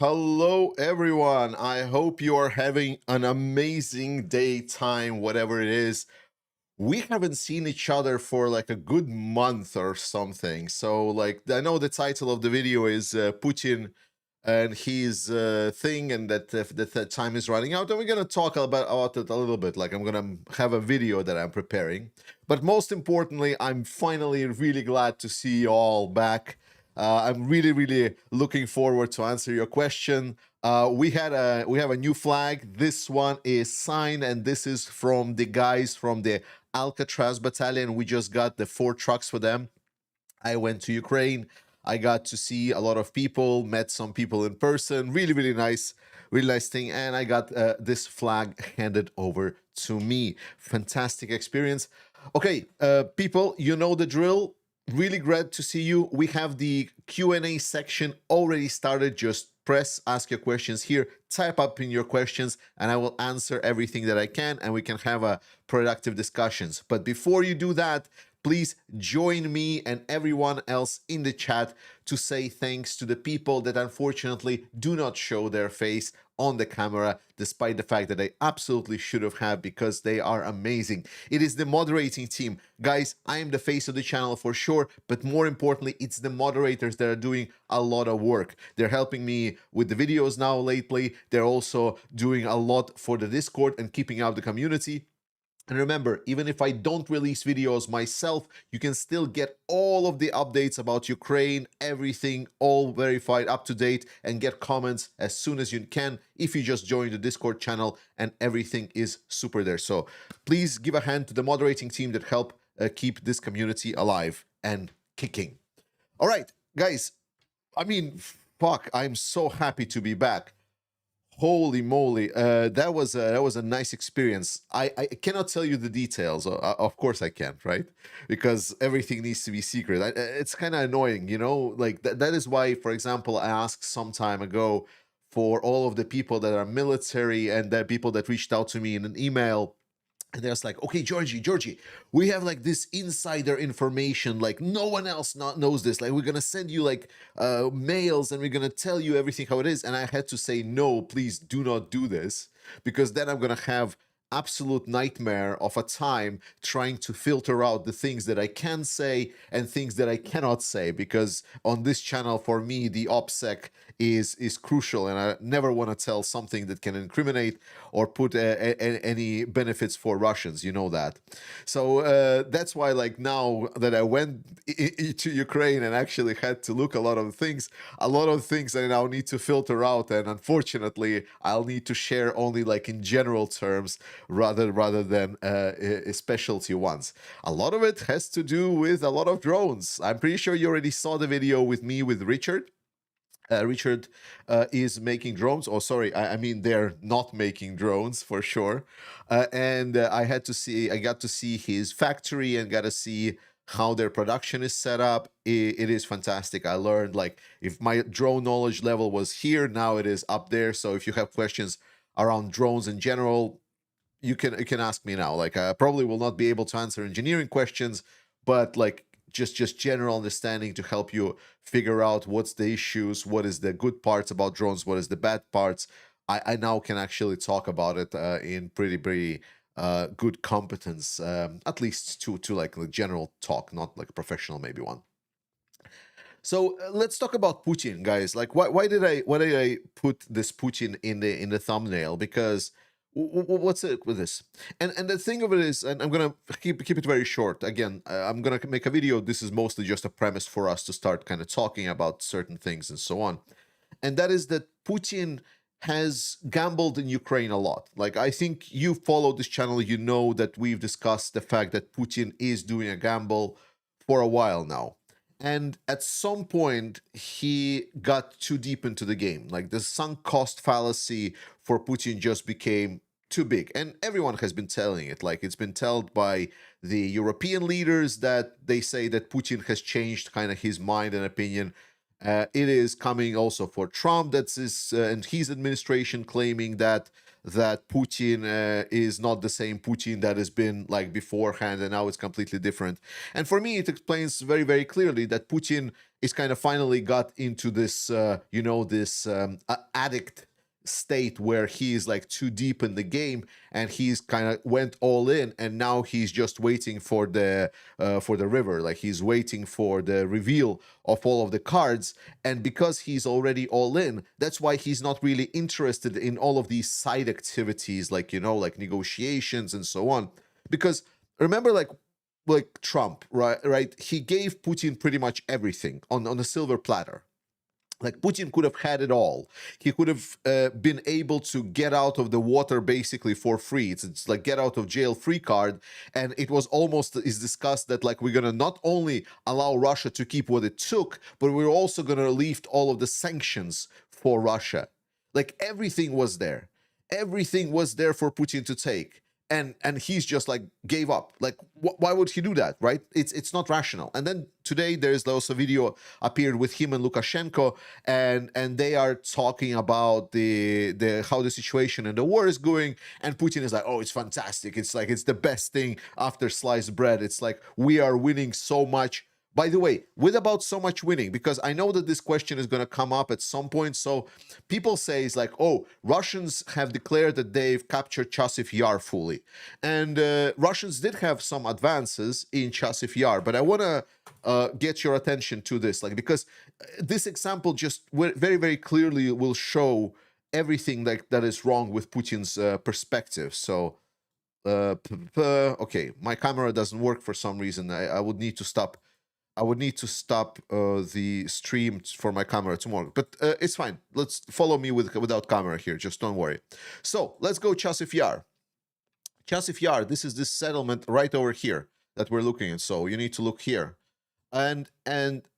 Hello, everyone. I hope you are having an amazing daytime, whatever it is. We haven't seen each other for like a good month or something. So, like, I know the title of the video is Putin and his thing, and that time is running out. And we're gonna talk about it a little bit. Like, I'm gonna have a video that I'm preparing. But most importantly, I'm finally really glad to see you all back. I'm really looking forward to answer your question. We have a new flag. This one is signed, and this is from the guys from the Alcatraz battalion. We just got the 4 trucks for them. I went to Ukraine. I got to see a lot of people, met some people in person. Really nice thing. And I got this flag handed over to me. Fantastic experience. Okay, people, you know the drill. Really glad to see you. We have the Q&A section already started. Just press ask your questions here, type up in your questions, and I will answer everything that I can, and we can have a productive discussions. But before you do that, please join me and everyone else in the chat to say thanks to the people that unfortunately do not show their face on the camera, despite the fact that they absolutely should have, because they are amazing. It is the moderating team. Guys, I am the face of the channel for sure, but more importantly, it's the moderators that are doing a lot of work. They're helping me with the videos now lately. They're also doing a lot for the Discord and keeping out the community. And remember, even if I don't release videos myself, you can still get all of the updates about Ukraine, everything, all verified, up to date, and get comments as soon as you can if you just join the Discord channel, and everything is super there. So please give a hand to the moderating team that help keep this community alive and kicking. All right, guys, I mean, fuck, I'm so happy to be back. Holy moly, that was a nice experience. I cannot tell you the details. Of course I can't, right? Because everything needs to be secret. It's kind of annoying, you know. Like that is why, for example, I asked some time ago for all of the people that are military and the people that reached out to me in an email. And they're just like, okay, Georgie, we have like this insider information, like no one else knows this. Like we're gonna send you like mails and we're gonna tell you everything how it is. And I had to say, no, please do not do this, because then I'm gonna have absolute nightmare of a time trying to filter out the things that I can say and things that I cannot say, because on this channel for me the OPSEC is crucial, and I never want to tell something that can incriminate or put any benefits for Russians, you know that. So that's why, like, now that I went to Ukraine and actually had to look a lot of things I now need to filter out, and unfortunately I'll need to share only like in general terms rather than specialty ones. A lot of it has to do with a lot of drones. I'm pretty sure you already saw the video with me with Richard. Richard is making drones. Oh, sorry, I mean they're not making drones for sure. And I got to see his factory and got to see how their production is set up. It is fantastic. I learned, like, if my drone knowledge level was here, now it is up there. So if you have questions around drones in general, you can ask me now. Like, I probably will not be able to answer engineering questions, but like just general understanding to help you figure out what's the issues, what is the good parts about drones, what is the bad parts. I now can actually talk about it in pretty good competence, at least to like the general talk, not like a professional maybe one. So let's talk about Putin, guys. Like, why did I put this Putin in the thumbnail? Because what's it with this? And the thing of it is, and I'm gonna keep it very short. Again, I'm gonna make a video. This is mostly just a premise for us to start kind of talking about certain things and so on. And that is that Putin has gambled in Ukraine a lot. Like, I think you follow this channel, you know that we've discussed the fact that Putin is doing a gamble for a while now. And at some point, he got too deep into the game. Like, the sunk cost fallacy for Putin just became too big. And everyone has been telling it. Like, it's been told by the European leaders that they say that Putin has changed kind of his mind and opinion. It is coming also for Trump, that's his and his administration claiming that that Putin is not the same Putin that has been like beforehand, and now it's completely different. And for me, it explains very, very clearly that Putin is kind of finally got into this, this addict state where he is like too deep in the game, and he's kind of went all in, and now he's just waiting for the river. Like, he's waiting for the reveal of all of the cards, and because he's already all in, that's why he's not really interested in all of these side activities, like, like negotiations and so on. Because remember, like Trump, right? He gave Putin pretty much everything on a silver platter. Like, Putin could have had it all. He could have been able to get out of the water basically for free. It's like get out of jail free card. And it was almost is discussed that, like, we're going to not only allow Russia to keep what it took, but we're also going to lift all of the sanctions for Russia. Like, everything was there. Everything was there for Putin to take. And he's just like gave up. Like, why would he do that, right? It's not rational. And then today there's also a video appeared with him and Lukashenko, and they are talking about the how the situation and the war is going. And Putin is like, oh, it's fantastic. It's like it's the best thing after sliced bread. It's like we are winning so much. By the way, with about so much winning, because I know that this question is going to come up at some point. So people say it's like, oh, Russians have declared that they've captured Chasiv Yar fully. And Russians did have some advances in Chasiv Yar, but I want to get your attention to this, like, because this example just very, very clearly will show everything that is wrong with Putin's perspective. So, okay, my camera doesn't work for some reason. I would need to stop. I would need to stop the stream for my camera tomorrow, but it's fine. Let's follow me without camera here. Just don't worry. So let's go Chasiv Yar. Chasiv Yar, this is this settlement right over here that we're looking at. So you need to look here. And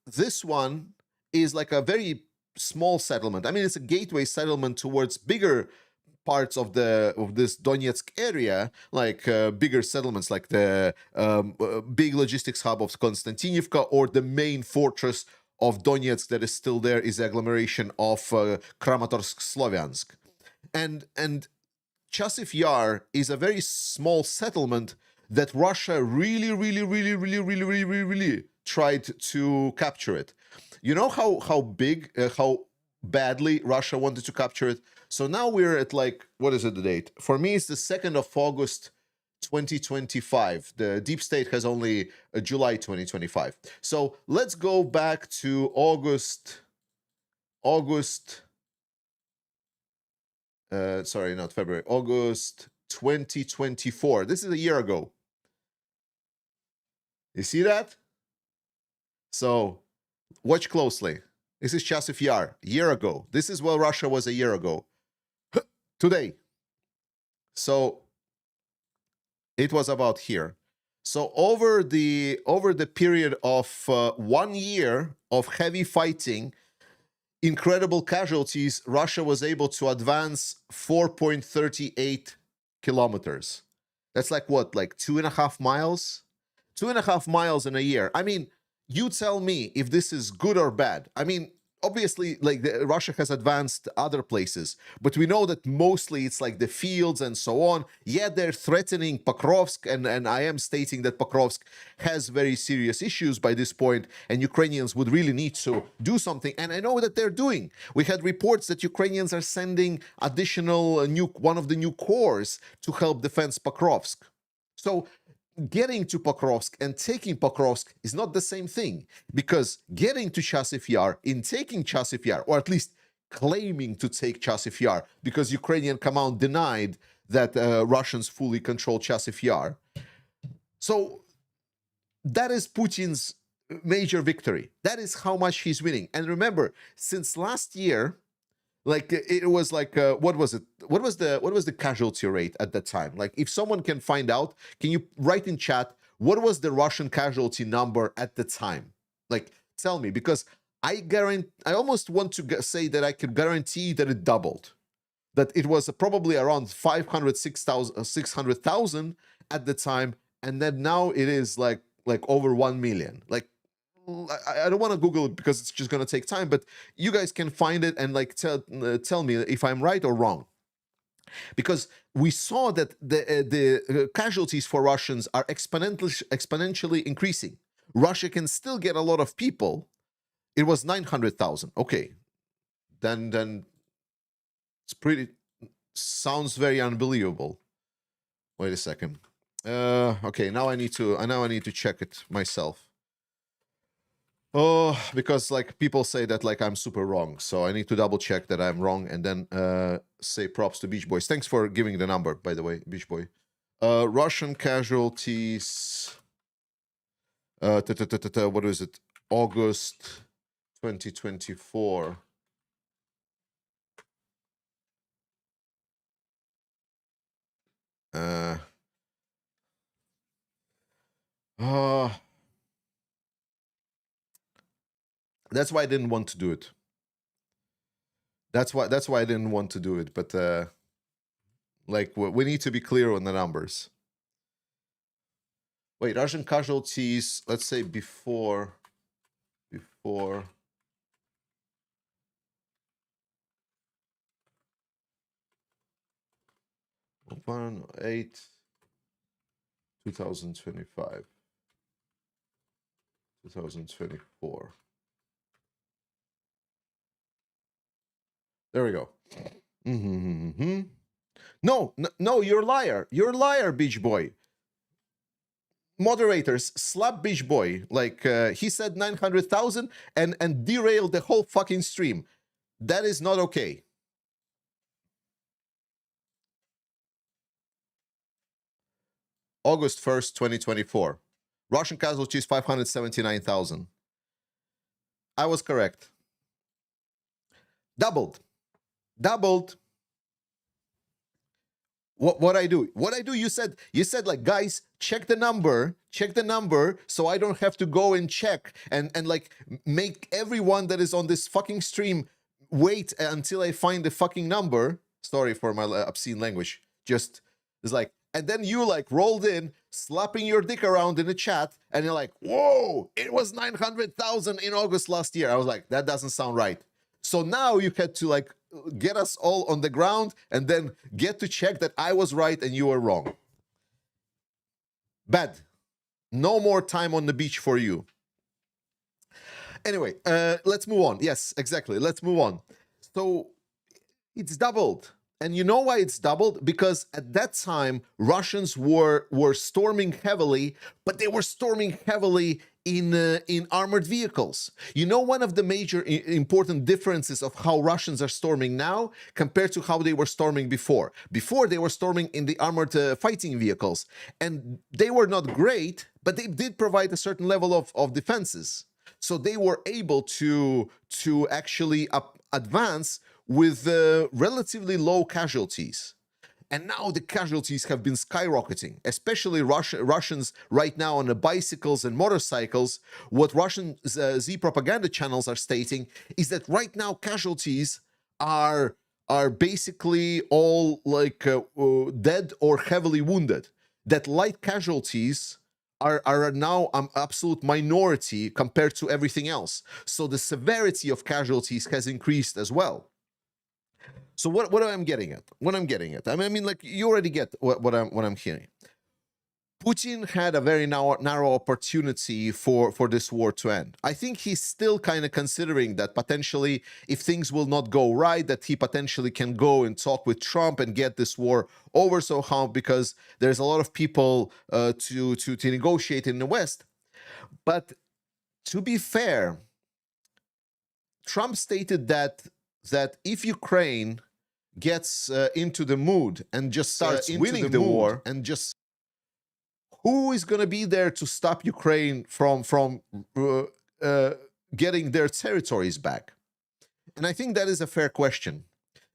this one is like a very small settlement. I mean, it's a gateway settlement towards bigger parts of this Donetsk area, like bigger settlements, like the big logistics hub of Konstantinivka, or the main fortress of Donetsk that is still there is the agglomeration of Kramatorsk-Sloviansk. And Chasiv Yar is a very small settlement that Russia really tried to capture it. You know how big, how badly Russia wanted to capture it? So now we're at, like, what is it, the date? For me, it's the 2nd of August, 2025. The deep state has only July 2025. So let's go back to August, sorry, not February, August 2024. This is a year ago. You see that? So watch closely. This is Chasiv Yar, a year ago. This is where Russia was a year ago. Today. So it was about here. So over the period of 1 year of heavy fighting, incredible casualties, Russia was able to advance 4.38 kilometers. That's like what, like 2.5 miles? 2.5 miles in a year. I mean, you tell me if this is good or bad. I mean, obviously, like, Russia has advanced other places, but we know that mostly it's like the fields and so on. Yet they're threatening Pokrovsk, and I am stating that Pokrovsk has very serious issues by this point, and Ukrainians would really need to do something. And I know that they're doing. We had reports that Ukrainians are sending additional one of the new corps to help defend Pokrovsk. So getting to Pokrovsk and taking Pokrovsk is not the same thing, because getting to Chasiv Yar, in taking Chasiv Yar, or at least claiming to take Chasiv Yar, because Ukrainian command denied that Russians fully control Chasiv Yar. So that is Putin's major victory. That is how much he's winning. And remember, since last year, like, it was like, what was it? What was the casualty rate at that time? Like, if someone can find out, can you write in chat, what was the Russian casualty number at the time? Like, tell me, because I almost want to say that I could guarantee that it doubled. That it was probably around 600,000 at the time, and then now it is like over 1 million. Like, I don't want to Google it because it's just going to take time, but you guys can find it and, like, tell me if I'm right or wrong. because we saw that the casualties for Russians are exponentially increasing. Russia can still get a lot of people. It was 900,000. Okay, then it's pretty. Sounds very unbelievable. Wait a second. Okay, now I need to check it myself. Oh, because like people say that like I'm super wrong, so I need to double check that I'm wrong and then say props to Beach Boys. Thanks for giving the number, by the way, Beach Boy. Russian casualties. What is it? August 2024. That's why I didn't want to do it. That's why I didn't want to do it. But like we need to be clear on the numbers. Wait, Russian casualties. Let's say before 1/8 2025 2024. There we go. No, you're a liar. You're a liar, Beach Boy. Moderators, slap Beach Boy. Like, he said 900,000 and derailed the whole fucking stream. That is not okay. August 1st, 2024. Russian casualties, 579,000. I was correct. Doubled. What I do? You said like, guys, check the number, so I don't have to go and check and like make everyone that is on this fucking stream wait until I find the fucking number. Sorry for my obscene language. Just it's like, and then you like rolled in, slapping your dick around in the chat, and you're like, whoa, it was 900,000 in August last year. I was like, that doesn't sound right. So now you had to like get us all on the ground and then get to check that I was right and you were wrong. Bad. No more time on the beach for you. Anyway, let's move on. Yes, exactly. Let's move on. So it's doubled. And you know why it's doubled? Because at that time, Russians were storming heavily, but they were storming heavily in armored vehicles. You know, one of the major important differences of how Russians are storming now compared to how they were storming before. Before, they were storming in the armored fighting vehicles, and they were not great, but they did provide a certain level of defenses. So they were able to actually advance with relatively low casualties. And now the casualties have been skyrocketing, especially Russians right now on the bicycles and motorcycles. What Russian Z propaganda channels are stating is that right now casualties are basically all like dead or heavily wounded. That light casualties are now an absolute minority compared to everything else. So the severity of casualties has increased as well. So what I'm getting at? I mean, like, you already get what I'm hearing. Putin had a very narrow opportunity for this war to end. I think he's still kind of considering that potentially, if things will not go right, that he potentially can go and talk with Trump and get this war over somehow, because there's a lot of people to negotiate in the West. But to be fair, Trump stated that if Ukraine gets into the mood and just starts winning the war, and just who is going to be there to stop Ukraine from getting their territories back? And I think that is a fair question,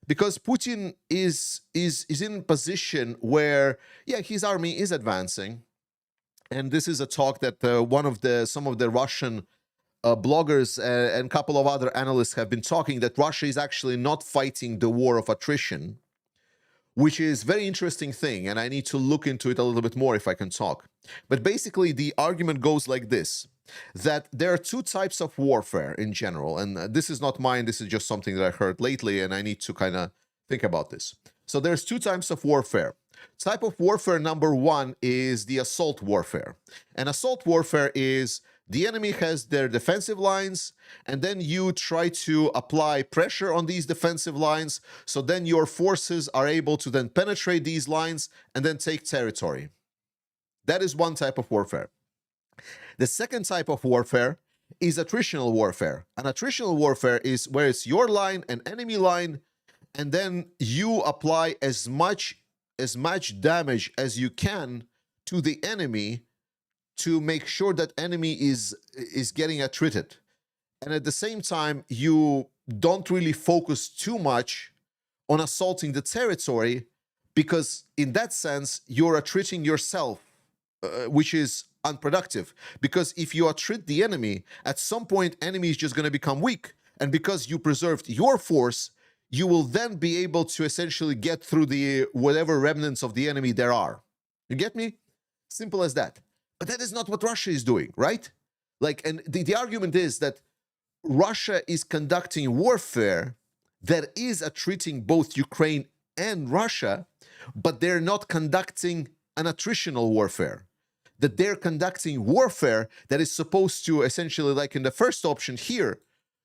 because Putin is in a position where, yeah, his army is advancing, and this is a talk that some of the Russian bloggers and a couple of other analysts have been talking, that Russia is actually not fighting the war of attrition, which is a very interesting thing, and I need to look into it a little bit more if I can talk. But basically, the argument goes like this, that there are two types of warfare in general, and this is not mine, this is just something that I heard lately, and I need to kind of think about this. So there's two types of warfare. Type of warfare number one is the assault warfare. And assault warfare is the enemy has their defensive lines, and then you try to apply pressure on these defensive lines, so then your forces are able to then penetrate these lines and then take territory. That is one type of warfare. The second type of warfare is attritional warfare. And attritional warfare is where it's your line and enemy line, and then you apply as much damage as you can to the enemy to make sure that enemy is getting attrited. And at the same time, you don't really focus too much on assaulting the territory, because in that sense, you're attriting yourself, which is unproductive. Because if you attrit the enemy, at some point, enemy is just going to become weak. And because you preserved your force, you will then be able to essentially get through the whatever remnants of the enemy there are. You get me? Simple as that. But that is not what Russia is doing, right? Like, and the argument is that Russia is conducting warfare that is attriting both Ukraine and Russia, but they're not conducting an attritional warfare. That they're conducting warfare that is supposed to essentially, like in the first option here,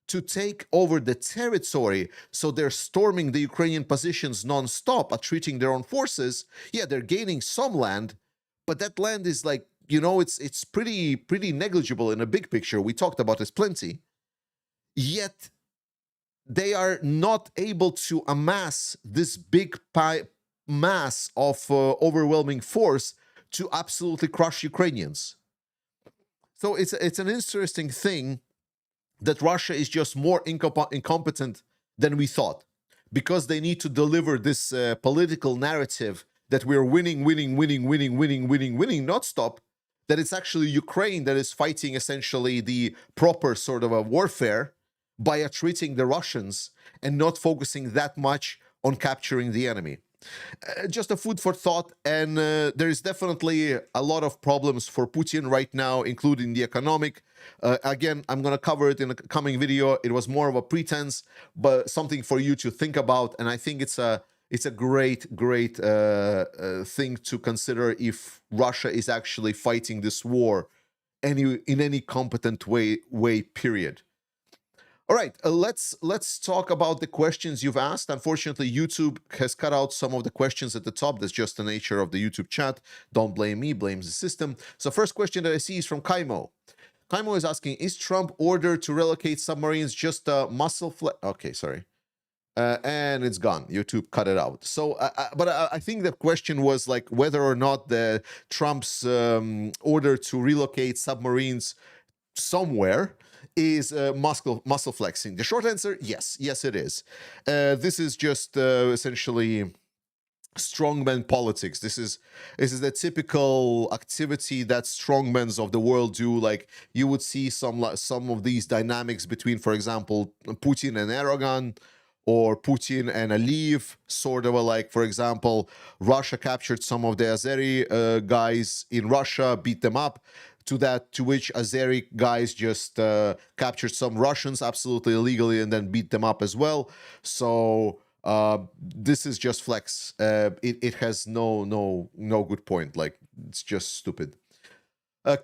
to take over the territory. So they're storming the Ukrainian positions non-stop, attriting their own forces. Yeah, they're gaining some land, but that land is like, you know, it's pretty negligible in a big picture. We talked about this plenty. Yet they are not able to amass this big mass of overwhelming force to absolutely crush Ukrainians. So it's an interesting thing that Russia is just more incompetent than we thought, because they need to deliver this political narrative that we're winning, not stop, that it's actually Ukraine that is fighting essentially the proper sort of a warfare by attriting the Russians and not focusing that much on capturing the enemy. Just a food for thought, and there is definitely a lot of problems for Putin right now, including the economic. Again, I'm going to cover it in a coming video. It was more of a pretense, but something for you to think about, and I think it's a great thing to consider if Russia is actually fighting this war in any competent way, period. All right, let's talk about the questions you've asked. Unfortunately, YouTube has cut out some of the questions at the top. That's just the nature of the YouTube chat. Don't blame me, blames the system. So first question that I see is from Kaimo. Kaimo is asking, is Trump ordered to relocate submarines just a muscle flex? Okay, sorry. And it's gone. YouTube cut it out. So, but I think the question was like whether or not the Trump's order to relocate submarines somewhere is muscle flexing. The short answer, yes, it is. This is just essentially strongman politics. This is the typical activity that strongmen of the world do. Like you would see some of these dynamics between, for example, Putin and Erdogan, or Putin and Aliyev, sort of like, for example, Russia captured some of the Azeri guys in Russia, beat them up. To which Azeri guys just captured some Russians absolutely illegally and then beat them up as well. So this is just flex. It has no good point. Like, it's just stupid.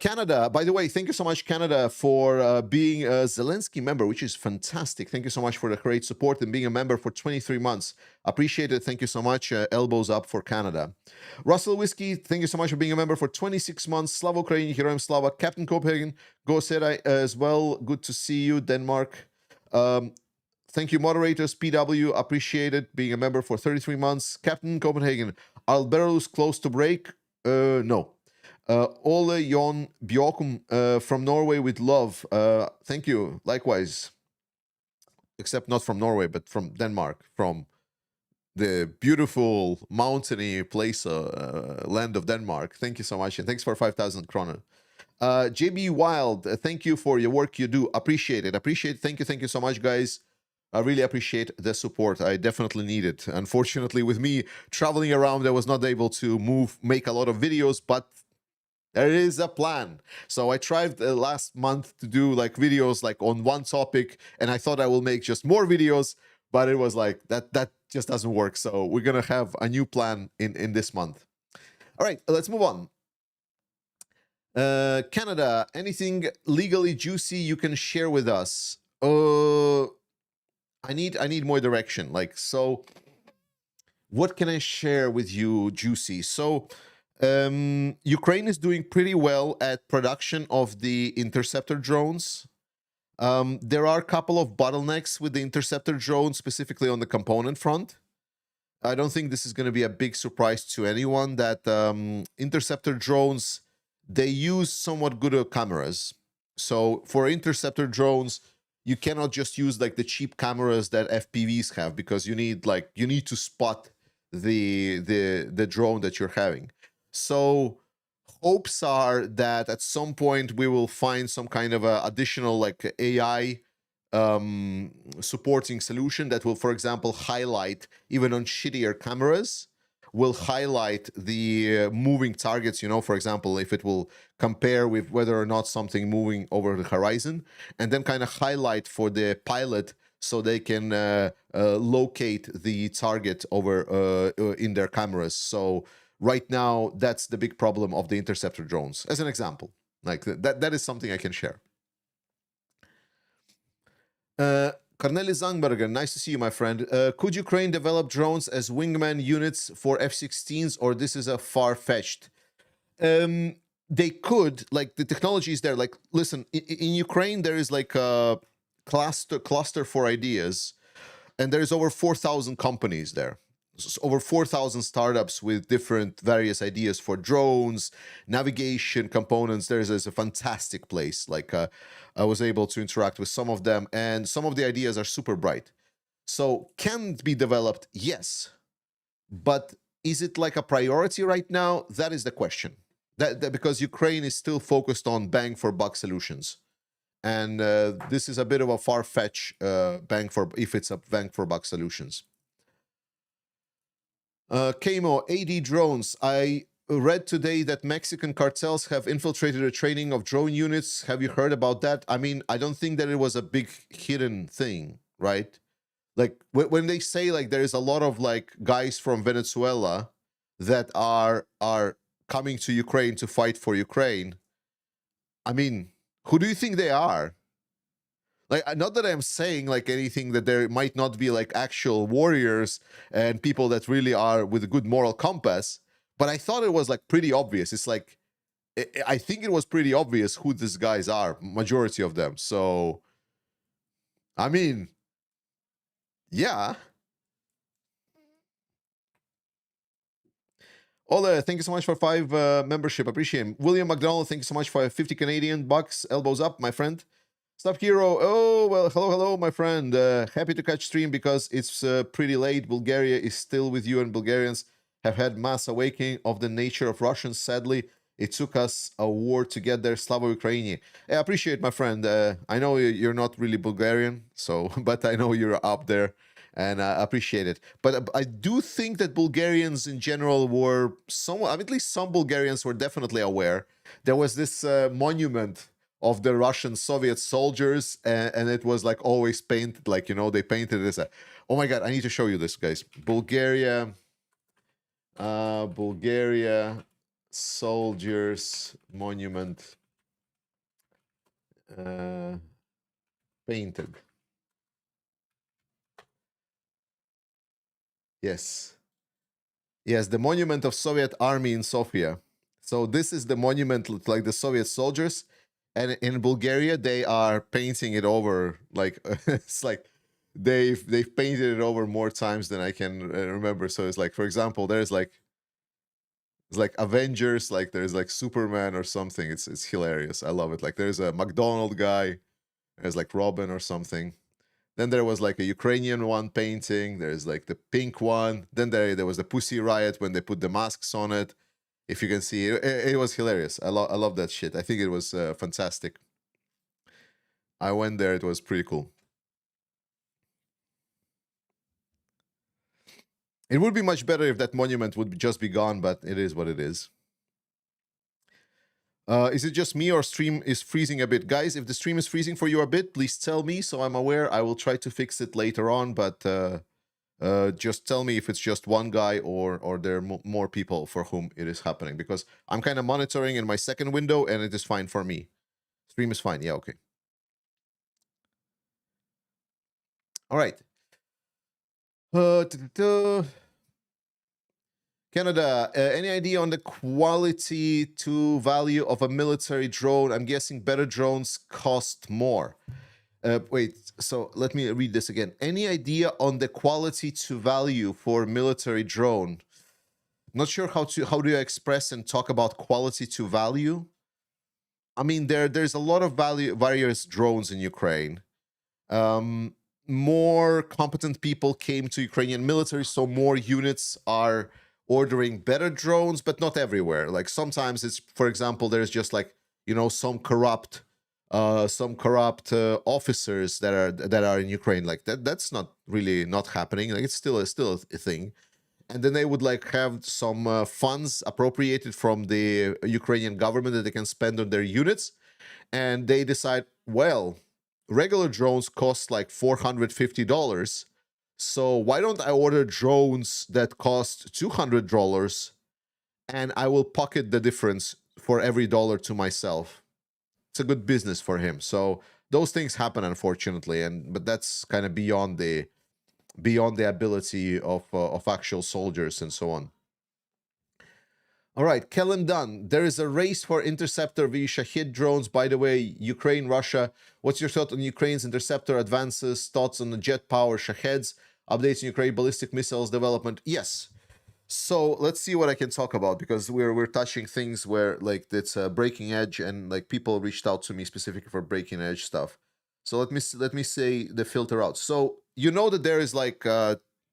Canada, by the way, thank you so much, Canada, for being a Zelensky member, which is fantastic. Thank you so much for the great support and being a member for 23 months. Appreciate it. Thank you so much. Elbows up for Canada. Russell Whiskey, thank you so much for being a member for 26 months. Slava Ukraini, Heroem Slava. Captain Copenhagen, Go Serai as well. Good to see you, Denmark. Thank you, moderators. PW, appreciate it. Being a member for 33 months. Captain Copenhagen, are Belarus close to break? No. Ole Jon Bjokum from Norway with love. Thank you. Likewise. Except not from Norway, but from Denmark, from the beautiful mountainy place, land of Denmark. Thank you so much, and thanks for 5,000 kroner. JB Wild, thank you for your work you do. Appreciate it. Thank you so much, guys. I really appreciate the support. I definitely need it. Unfortunately, with me traveling around, I was not able to make a lot of videos, but there is a plan. So I tried last month to do like videos like on one topic, and I thought I will make just more videos, but it was like that just doesn't work. So we're gonna have a new plan in this month. All right, let's move on. Canada, anything legally juicy you can share with us? I need more direction. Like, so what can I share with you, juicy? So Ukraine is doing pretty well at production of the Interceptor drones. There are a couple of bottlenecks with the Interceptor drone, specifically on the component front. I don't think this is going to be a big surprise to anyone that Interceptor drones, they use somewhat good cameras. So for Interceptor drones, you cannot just use like the cheap cameras that FPVs have, because you need to spot the drone that you're having. So hopes are that at some point we will find some kind of a additional like AI supporting solution that will, for example, highlight, even on shittier cameras, will highlight the moving targets, you know, for example, if it will compare with whether or not something moving over the horizon, and then kind of highlight for the pilot so they can locate the target over in their cameras. So right now, that's the big problem of the Interceptor drones, as an example. Like that is something I can share. Cornelis Zangberger, nice to see you, my friend. Could Ukraine develop drones as wingman units for F-16s, or this is a far-fetched? They could, like, the technology is there. Like, listen, in Ukraine, there is like a cluster for ideas, and there's over 4,000 companies there. Over 4,000 startups with different various ideas for drones, navigation components. There's a fantastic place. Like I was able to interact with some of them, and some of the ideas are super bright. So can it be developed? Yes. But is it like a priority right now? That is the question. That because Ukraine is still focused on bang for buck solutions. And this is a bit of a far-fetched if it's a bang for buck solutions. Kamo, AD drones. I read today that Mexican cartels have infiltrated the training of drone units. Have you heard about that? I mean, I don't think that it was a big hidden thing, right? Like when they say like there is a lot of like guys from Venezuela that are coming to Ukraine to fight for Ukraine. I mean, who do you think they are? Like, not that I'm saying like anything that there might not be like actual warriors and people that really are with a good moral compass, but I thought it was like pretty obvious. It's like, I think it was pretty obvious who these guys are, majority of them. So, I mean, yeah. Ole, thank you so much for 5 membership. Appreciate it. William McDonald, thank you so much for 50 Canadian bucks. Elbows up, my friend. Stop Hero. Oh, well, hello, my friend. Happy to catch stream because it's pretty late. Bulgaria is still with you, and Bulgarians have had mass awakening of the nature of Russians. Sadly, it took us a war to get there. Slava Ukraini. I appreciate, my friend. I know you're not really Bulgarian, so but I know you're up there, and I appreciate it. But I do think that Bulgarians in general were somewhat, at least some Bulgarians were definitely aware. There was this monument of the Russian Soviet soldiers, and it was like always painted, like, you know, they painted this. Oh my God, I need to show you this, guys. Bulgaria soldiers monument painted. Yes, the monument of Soviet army in Sofia. So this is the monument, like the Soviet soldiers. And in Bulgaria, they are painting it over, like it's like they've painted it over more times than I can remember. So it's like, for example, there's like Avengers, like there's like Superman or something. It's hilarious. I love it. Like there's a McDonald guy, there's like Robin or something. Then there was like a Ukrainian one painting. There's like the pink one. Then there was the Pussy Riot when they put the masks on it. If you can see it, it was hilarious. I love that shit. I think it was fantastic. I went there. It was pretty cool. It would be much better if that monument would just be gone, but it is what it is. Is it just me or stream is freezing a bit? Guys, if the stream is freezing for you a bit, please tell me so I'm aware. I will try to fix it later on, but just tell me if it's just one guy or there are more people for whom it is happening, because I'm kind of monitoring in my second window and it is fine for me. Stream is fine. Yeah, okay. All right. Canada, any idea on the quality to value of a military drone? I'm guessing better drones cost more. Wait, so let me read this again. Any idea on the quality to value for military drone? Not sure how do you express and talk about quality to value? I mean, there's a lot of various drones in Ukraine. More competent people came to Ukrainian military, so more units are ordering better drones, but not everywhere. Like sometimes it's, for example, there's just like, you know, some corrupt officers that are in Ukraine. Like that's not really not happening. Like it's still a thing. And then they would like have some funds appropriated from the Ukrainian government that they can spend on their units, and they decide, well, regular drones cost like $450. So why don't I order drones that cost $200 and I will pocket the difference for every dollar to myself? It's a good business for him. So those things happen, unfortunately, but that's kind of beyond the ability of actual soldiers and so on. All right, Kellen Dunn. There is a race for Interceptor v Shahed drones. By the way, Ukraine, Russia. What's your thought on Ukraine's Interceptor advances? Thoughts on the jet power Shaheds? Updates in Ukraine ballistic missiles development? Yes. So let's see what I can talk about, because we're touching things where like it's a breaking edge, and like people reached out to me specifically for breaking edge stuff. So let me say the filter out. So you know that there is like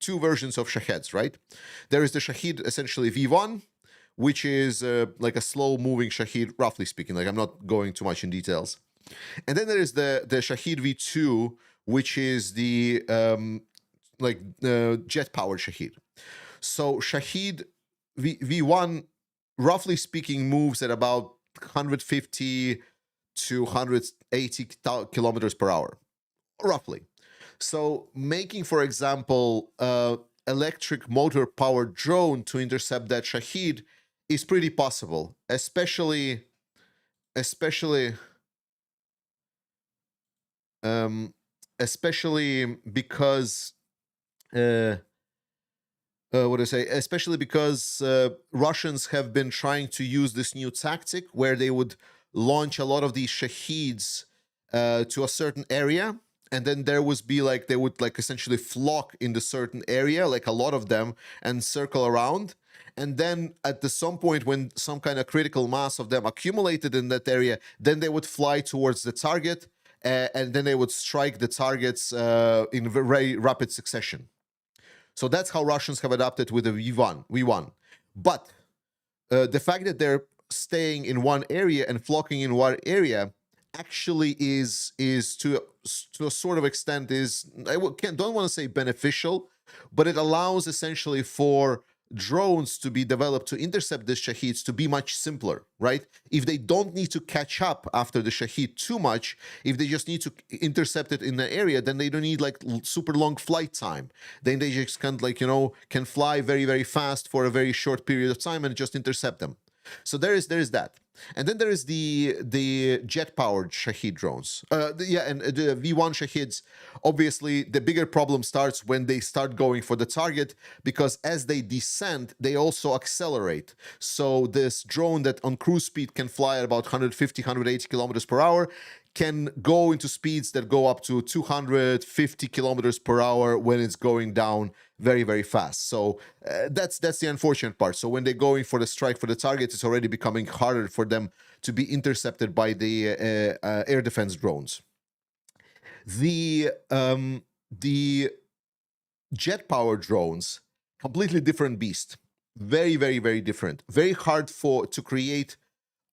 two versions of Shaheds, right? There is the Shahed essentially V1, which is like a slow-moving Shahed, roughly speaking. Like I'm not going too much in details. And then there is the Shahed V2, which is the jet-powered Shahed. So Shahed V1, roughly speaking, moves at about 150 to 180 kilometers per hour, roughly. So making, for example, electric motor-powered drone to intercept that Shahed is pretty possible, especially because especially because Russians have been trying to use this new tactic where they would launch a lot of these Shaheds to a certain area, and then there would be like, they would like essentially flock in the certain area, like a lot of them, and circle around. And then at some point when some kind of critical mass of them accumulated in that area, then they would fly towards the target, and then they would strike the targets in very rapid succession. So that's how Russians have adapted with the V1. But the fact that they're staying in one area and flocking in one area actually is to a sort of extent is, don't want to say beneficial, but it allows essentially for drones to be developed to intercept the Shaheds to be much simpler, right? If they don't need to catch up after the Shahed too much, if they just need to intercept it in the area, then they don't need like super long flight time. Then they just can fly very, very fast for a very short period of time and just intercept them. So there is that. And then there is the jet-powered Shahed drones. And the V1 Shaheds, obviously, the bigger problem starts when they start going for the target, because as they descend, they also accelerate. So this drone that on cruise speed can fly at about 150, 180 kilometers per hour can go into speeds that go up to 250 kilometers per hour when it's going down very, very fast. So that's the unfortunate part. So when they're going for the strike for the target, it's already becoming harder for them to be intercepted by the air defense drones. The jet-powered drones, completely different beast. Very, very, very different. Very hard to create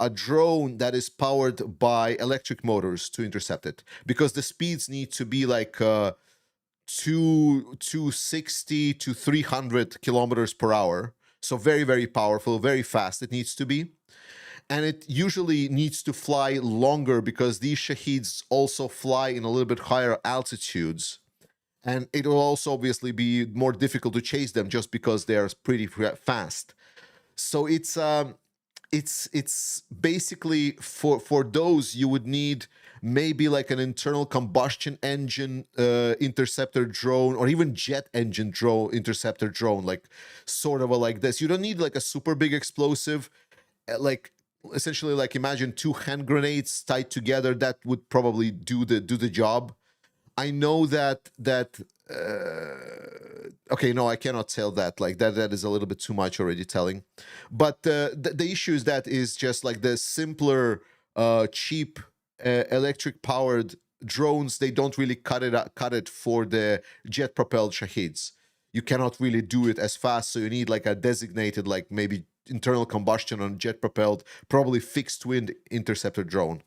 a drone that is powered by electric motors to intercept it, because the speeds need to be like 260 to 300 kilometers per hour. So very, very powerful, very fast it needs to be. and it usually needs to fly longer because these Shaheds also fly in a little bit higher altitudes. And it will also obviously be more difficult to chase them just because they are pretty fast. So it's basically for those you would need maybe like an internal combustion engine interceptor drone, or even jet engine drone interceptor drone, like sort of like this. You don't need like a super big explosive, like essentially like imagine 2 hand grenades tied together. That would probably do the job. I know that okay, no, I cannot tell that. Like that is a little bit too much already telling. But the issue is that is just like the simpler, cheap, electric powered drones. They don't really cut it for the jet propelled Shaheds. You cannot really do it as fast, so you need like a designated, like maybe internal combustion on jet propelled, probably fixed wing interceptor drone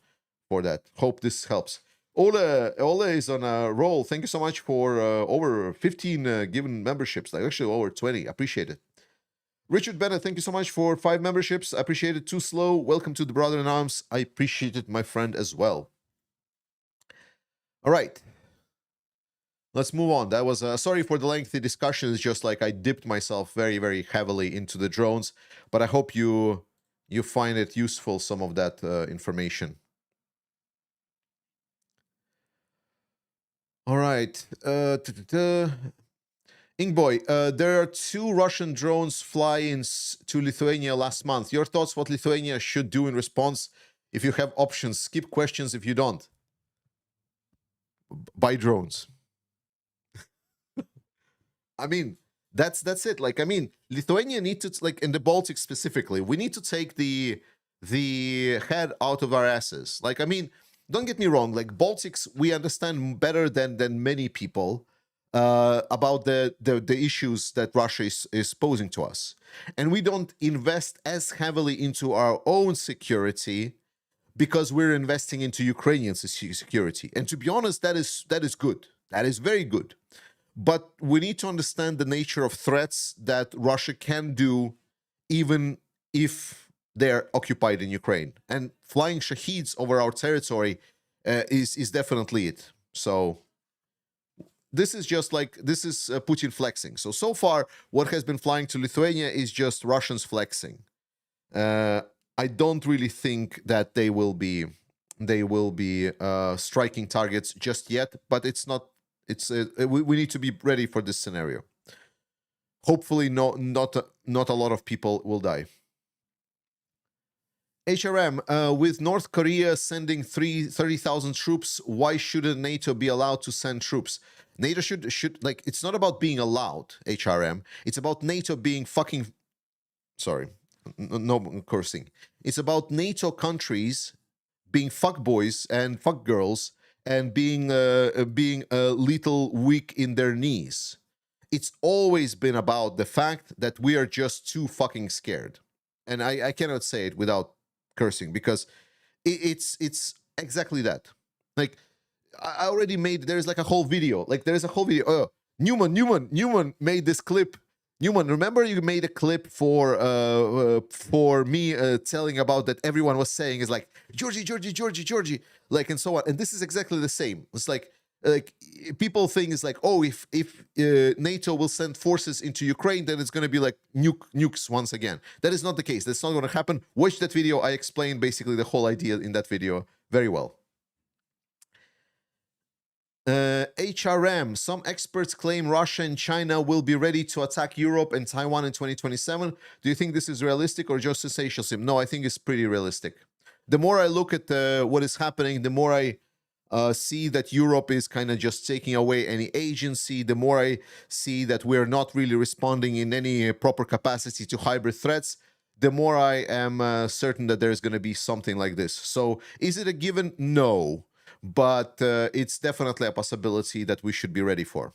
for that. Hope this helps. Ole is on a roll. Thank you so much for over 15 given memberships, like actually over 20. Appreciate it. Richard Bennett, thank you so much for 5 memberships. I appreciate it. Too slow. Welcome to the Brother in Arms. I appreciate it, my friend, as well. All right. Let's move on. That was sorry for the lengthy discussion. It's just like I dipped myself very, very heavily into the drones, but I hope you find it useful, some of that information. All right. Ingboy, there are 2 Russian drones flying to Lithuania last month. Your thoughts what Lithuania should do in response? If you have options, skip questions if you don't. Buy drones. I mean, that's it. Like, I mean, Lithuania need to, like, in the Baltic specifically, we need to take the head out of our asses. Like, I mean, don't get me wrong, like Baltics, we understand better than many people about the issues that Russia is posing to us. And we don't invest as heavily into our own security because we're investing into Ukrainian security. And to be honest, that is good. That is very good. But we need to understand the nature of threats that Russia can do even if they're occupied in Ukraine. And flying Shaheds over our territory is definitely it. So this is just like, this is Putin flexing. So far, what has been flying to Lithuania is just Russians flexing. I don't really think that they will be striking targets just yet, but it's not. We need to be ready for this scenario. Hopefully, not a lot of people will die. HRM, with North Korea sending 30,000 troops, why shouldn't NATO be allowed to send troops? NATO should like, it's not about being allowed, HRM. It's about NATO being fucking, sorry, no cursing. It's about NATO countries being fuckboys and fuckgirls and being a little weak in their knees. It's always been about the fact that we are just too fucking scared. And I cannot say it without cursing, because it's exactly that. Like, I already made, there's like a whole video, like there's a whole video. Newman made this clip. Newman, remember you made a clip for me telling about that everyone was saying is like Georgie, like, and so on. And this is exactly the same. It's like people think it's like, oh, if NATO will send forces into Ukraine, then it's going to be like nukes once again. That is not the case. That's not going to happen. Watch that video. I explained basically the whole idea in that video very well. HRM, some experts claim Russia and China will be ready to attack Europe and Taiwan in 2027. Do you think this is realistic or just sensationalism? No, I think it's pretty realistic. The more I look at what is happening, the more I see that Europe is kind of just taking away any agency, the more I see that we're not really responding in any proper capacity to hybrid threats, the more I am certain that there's going to be something like this. So is it a given? No. But it's definitely a possibility that we should be ready for.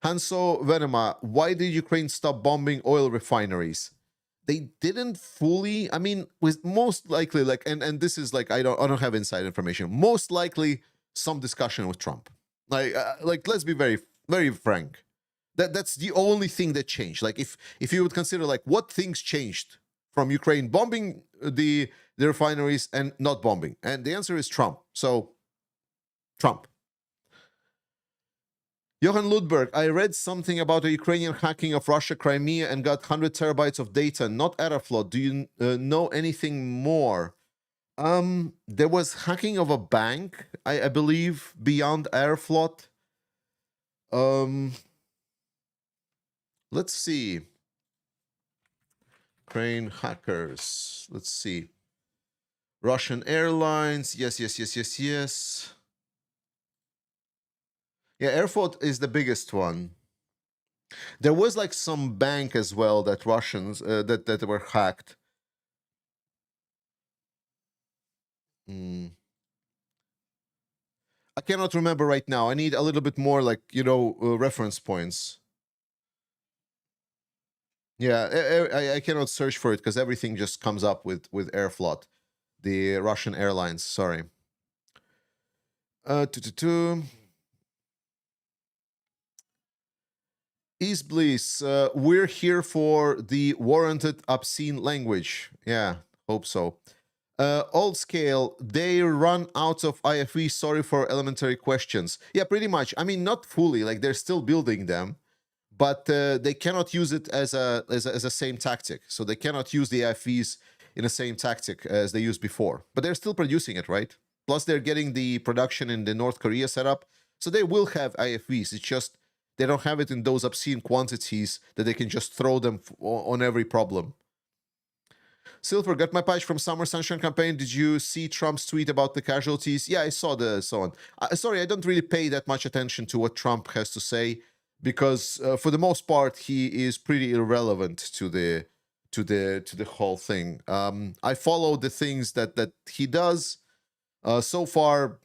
Hanso Venema, why did Ukraine stop bombing oil refineries? They didn't fully, I mean, with most likely, like, and this is like, I don't have inside information. Most likely some discussion with Trump. Like let's be very, very frank. That's the only thing that changed. Like if you would consider like what things changed from Ukraine bombing the refineries and not bombing? And the answer is Trump. So, Trump. Johan Ludberg, I read something about a Ukrainian hacking of Russia Crimea and got 100 terabytes of data, not Aeroflot. Do you know anything more? There was hacking of a bank, I believe, beyond Aeroflot. Let's see. Ukraine hackers. Let's see. Russian airlines. Yes. Yeah, Airflot is the biggest one. There was like some bank as well that Russians that were hacked. I cannot remember right now. I need a little bit more, like, reference points. Yeah, I cannot search for it because everything just comes up with Airflot, the Russian airlines. Sorry. Isbliss, we're here for the warranted obscene language. Yeah, hope so. Old scale, they run out of IFE. Sorry for elementary questions. Yeah, pretty much. I mean, not fully. Like, they're still building them, but they cannot use it as a same tactic. So they cannot use the IFEs in the same tactic as they used before. But they're still producing it, right? Plus, they're getting the production in the North Korea setup, so they will have IFVs. It's just they don't have it in those obscene quantities that they can just throw them on every problem. Silver, got my patch from Summer Sunshine Campaign. Did you see Trump's tweet about the casualties? Yeah, I saw the so on. Sorry, I don't really pay that much attention to what Trump has to say because, for the most part, he is pretty irrelevant to the whole thing. I follow the things that he does. So far,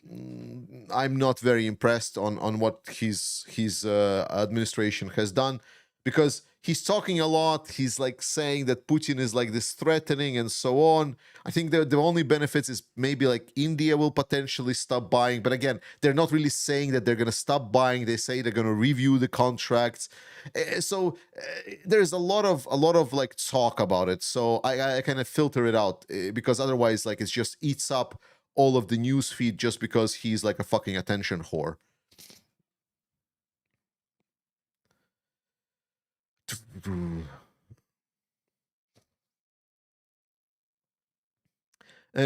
I'm not very impressed on what his administration has done, because he's talking a lot. He's like saying that Putin is like this threatening and so on. I think the only benefits is maybe like India will potentially stop buying, but again, they're not really saying that they're going to stop buying. They say they're going to review the contracts. So there's a lot of like talk about it. So I kind of filter it out because otherwise, like, it just eats up all of the news feed just because he's like a fucking attention whore.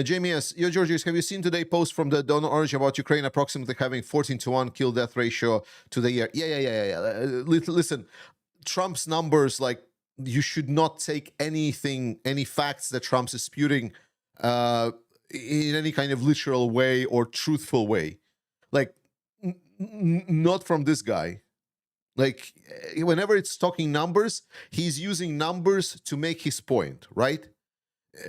Jamie S. Yo, Georgios, have you seen today post from the Don Orange about Ukraine approximately having 14-1 kill-death ratio to the year? Yeah. Listen, Trump's numbers, like, you should not take any facts that Trump's disputing in any kind of literal way or truthful way. Like, not from this guy. Like, whenever it's talking numbers, he's using numbers to make his point, right?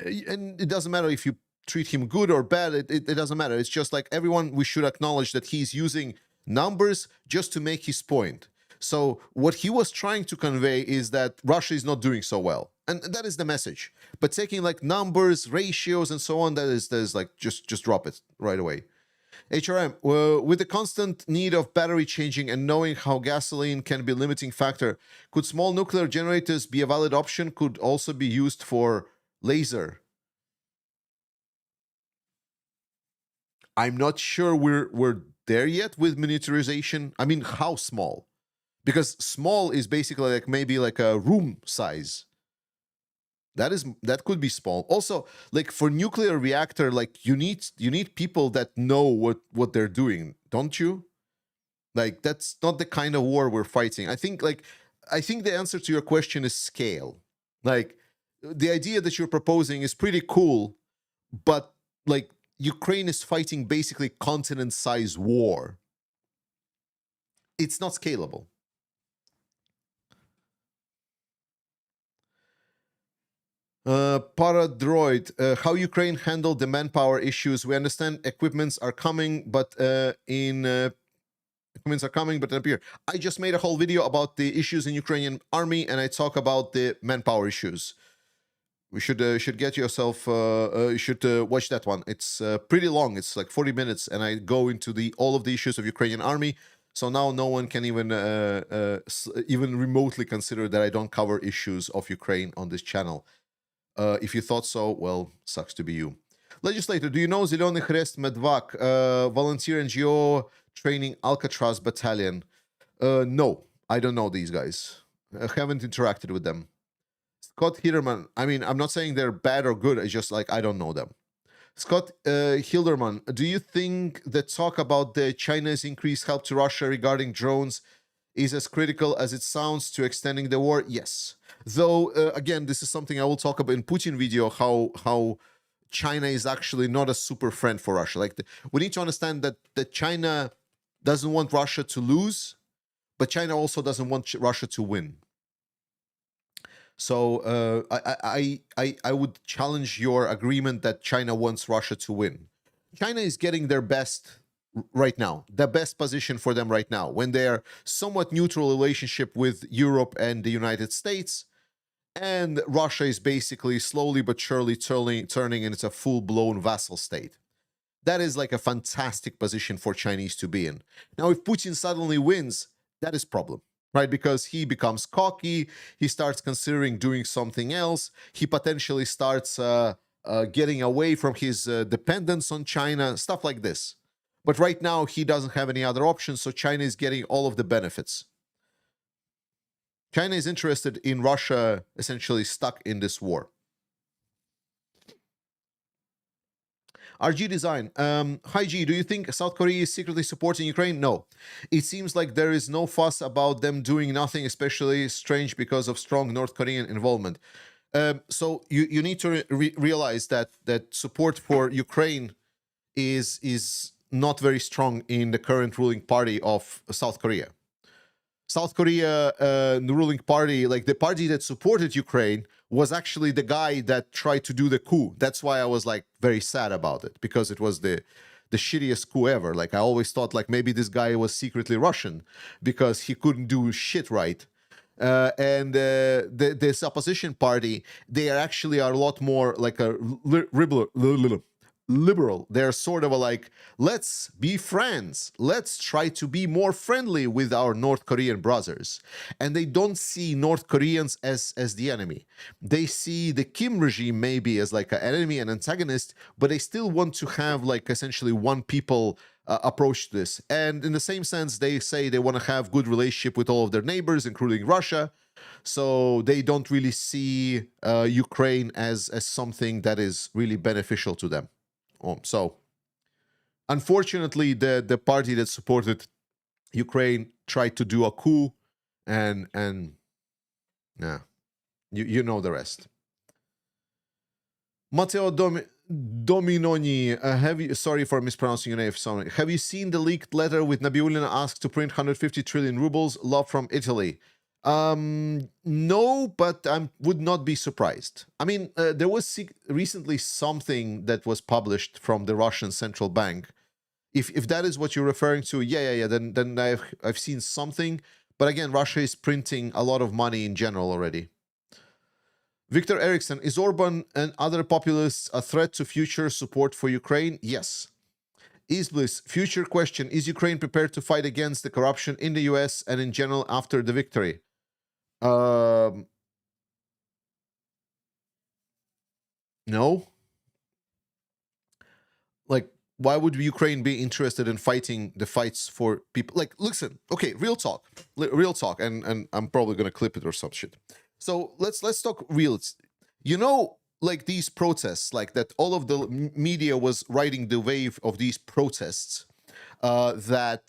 And it doesn't matter if you treat him good or bad, it doesn't matter. It's just like everyone, we should acknowledge that he's using numbers just to make his point. So what he was trying to convey is that Russia is not doing so well. And that is the message. But taking like numbers, ratios, and so on, that is like, just drop it right away. HRM, with the constant need of battery changing and knowing how gasoline can be a limiting factor, could small nuclear generators be a valid option? Could also be used for laser? I'm not sure we're there yet with miniaturization. I mean, how small? Because small is basically like maybe like a room size. That could be small. Also, like, for nuclear reactor, like, you need people that know what they're doing, don't you? Like, that's not the kind of war we're fighting. I think the answer to your question is scale. Like, the idea that you're proposing is pretty cool, but like, Ukraine is fighting basically continent-size war. It's not scalable. Paradroid, how Ukraine handled the manpower issues. We understand equipments are coming, but equipments are coming, but appear. I just made a whole video about the issues in Ukrainian army, and I talk about the manpower issues. We should get yourself. You should watch that one. It's pretty long. It's like 40 minutes, and I go into all of the issues of Ukrainian army. So now no one can even remotely consider that I don't cover issues of Ukraine on this channel. If you thought so, well, sucks to be you. Legislator, do you know Zelený Khrest Medvak, volunteer NGO training Alcatraz battalion? No, I don't know these guys. I haven't interacted with them. Scott Hilderman, I mean, I'm not saying they're bad or good, it's just like I don't know them. Scott Hilderman, do you think the talk about the China's increased help to Russia regarding drones is as critical as it sounds to extending the war? Yes. Though, again, this is something I will talk about in Putin video, how China is actually not a super friend for Russia. Like, we need to understand that China doesn't want Russia to lose, but China also doesn't want Russia to win. So I would challenge your agreement that China wants Russia to win. China is getting their best right now, the best position for them right now, when they're somewhat neutral relationship with Europe and the United States, and Russia is basically slowly but surely turning into a full-blown vassal state. That is like a fantastic position for Chinese to be in. Now, if Putin suddenly wins, that is problem. Right, because he becomes cocky, he starts considering doing something else, he potentially starts getting away from his dependence on China, stuff like this. But right now, he doesn't have any other options, so China is getting all of the benefits. China is interested in Russia essentially stuck in this war. RG Design. Hi G, do you think South Korea is secretly supporting Ukraine? No. It seems like there is no fuss about them doing nothing, especially strange because of strong North Korean involvement. So you need to realize that support for Ukraine is not very strong in the current ruling party of South Korea. South Korea, the ruling party, like the party that supported Ukraine, was actually the guy that tried to do the coup. That's why I was like very sad about it, because it was the shittiest coup ever. Like I always thought like maybe this guy was secretly Russian because he couldn't do shit right. And this opposition party, they are actually a lot more like a liberal. They're sort of like, let's be friends. Let's try to be more friendly with our North Korean brothers. And they don't see North Koreans as the enemy. They see the Kim regime maybe as like an enemy, an antagonist, but they still want to have like essentially one people approach to this. And in the same sense, they say they want to have good relationship with all of their neighbors, including Russia. So they don't really see Ukraine as something that is really beneficial to them. So, unfortunately, the party that supported Ukraine tried to do a coup, and yeah, you know the rest. Matteo Dominoni, have you? Sorry for mispronouncing your name. Sorry. Have you seen the leaked letter with Nabiullina asked to print 150 trillion rubles? Love from Italy. No, but I would not be surprised. I mean, there was recently something that was published from the Russian central bank. If that is what you're referring to, yeah, then I've seen something. But again, Russia is printing a lot of money in general already. Victor Eriksson, is Orban and other populists a threat to future support for Ukraine? Yes. Isbliss, future question, is Ukraine prepared to fight against the corruption in the US and in general after the victory? No. Like, why would Ukraine be interested in fighting the fights for people? Like, listen, okay, real talk, and I'm probably gonna clip it or some shit. So let's talk real. You know, like these protests, like that, all of the media was riding the wave of these protests. That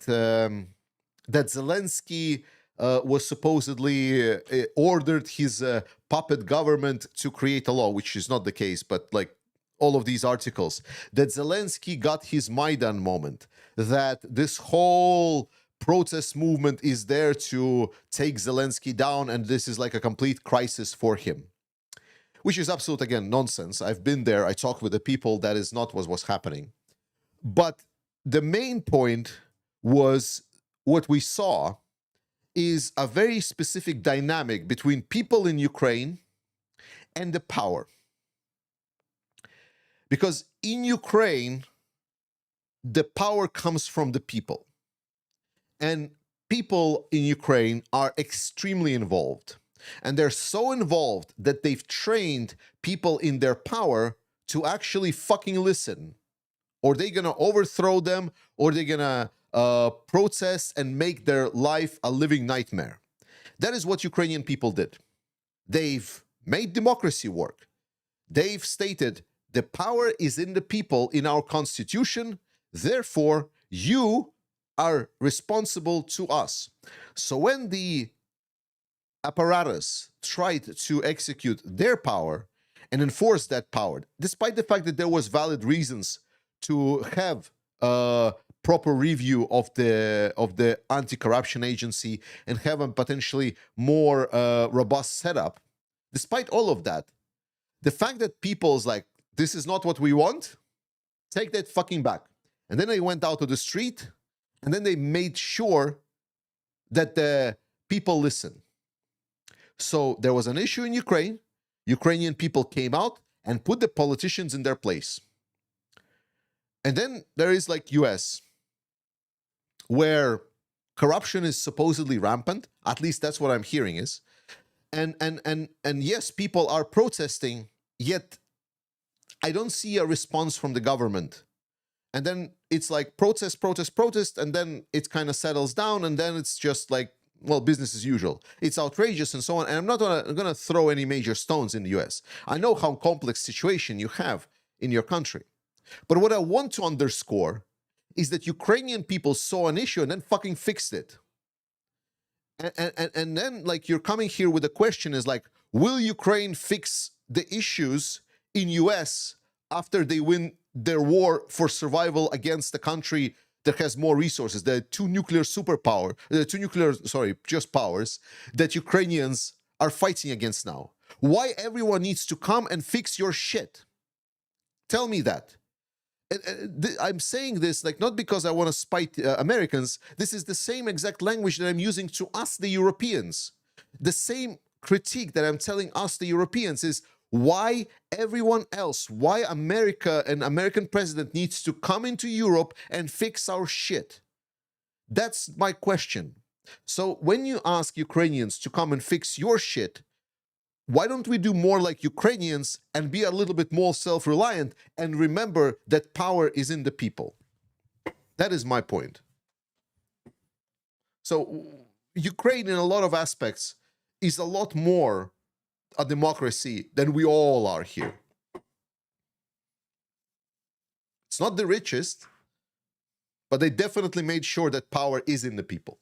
Zelensky was supposedly ordered his puppet government to create a law, which is not the case, but like all of these articles, that Zelensky got his Maidan moment, that this whole protest movement is there to take Zelensky down, and this is like a complete crisis for him. Which is absolute, again, nonsense. I've been there, I talked with the people, that is not what was happening. But the main point was what we saw is a very specific dynamic between people in Ukraine and the power. Because in Ukraine, the power comes from the people. And people in Ukraine are extremely involved. And they're so involved that they've trained people in their power to actually fucking listen. Or they're gonna overthrow them, or they're gonna protest and make their life a living nightmare. That is what Ukrainian people did. They've made democracy work. They've stated the power is in the people in our constitution, therefore you are responsible to us. So when the apparatus tried to execute their power and enforce that power, despite the fact that there was valid reasons to have a proper review of the anti-corruption agency and have a potentially more robust setup, despite all of that, the fact that people's like, this is not what we want, take that fucking back. And then they went out to the street, and then they made sure that the people listen. So there was an issue in Ukraine. Ukrainian people came out and put the politicians in their place. And then there is like US, where corruption is supposedly rampant. At least that's what I'm hearing is. And yes, people are protesting, yet I don't see a response from the government. And then it's like protest, protest, protest, and then it kind of settles down, and then it's just like, well, business as usual. It's outrageous and so on. And I'm not gonna throw any major stones in the US. I know how complex situation you have in your country. But what I want to underscore is that Ukrainian people saw an issue and then fucking fixed it. And then like you're coming here with a question is like, will Ukraine fix the issues in US after they win their war for survival against a country that has more resources, the just powers that Ukrainians are fighting against now? Why everyone needs to come and fix your shit? Tell me that. I'm saying this like not because I want to spite Americans. This is the same exact language that I'm using to us, the Europeans. The same critique that I'm telling us, the Europeans, is why everyone else, why America and American president needs to come into Europe and fix our shit. That's my question. So when you ask Ukrainians to come and fix your shit, why don't we do more like Ukrainians and be a little bit more self-reliant and remember that power is in the people? That is my point. So Ukraine in a lot of aspects is a lot more a democracy than we all are here. It's not the richest, but they definitely made sure that power is in the people.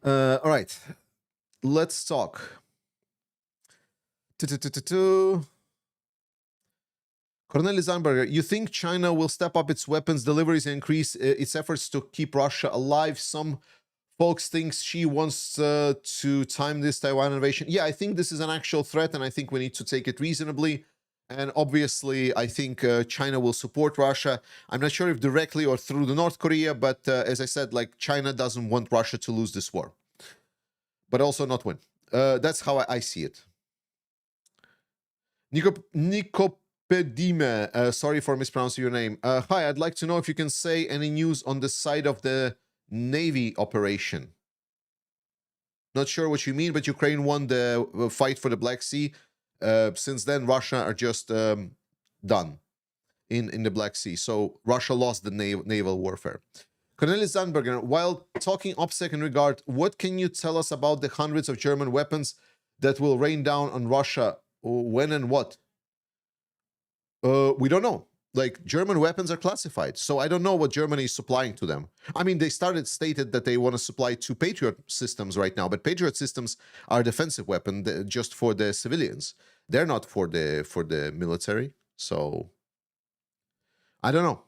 All right, let's talk. Cornelis Zandberger, you think China will step up its weapons deliveries and increase its efforts to keep Russia alive? Some folks think she wants to time this Taiwan invasion. Yeah, I think this is an actual threat, and I think we need to take it reasonably. And obviously, I think China will support Russia. I'm not sure if directly or through the North Korea, but as I said, like China doesn't want Russia to lose this war, but also not win. That's how I see it. Nikopedime, sorry for mispronouncing your name. Hi, I'd like to know if you can say any news on the side of the Navy operation. Not sure what you mean, but Ukraine won the fight for the Black Sea. Since then, Russia are just done in the Black Sea. So Russia lost the naval warfare. Cornelis Zandberger, while talking OPSEC in regard, what can you tell us about the hundreds of German weapons that will rain down on Russia? When and what? We don't know. Like, German weapons are classified, so I don't know what Germany is supplying to them. I mean, they stated that they want to supply 2 Patriot systems right now, but Patriot systems are defensive weapon just for the civilians. They're not for the military, so I don't know.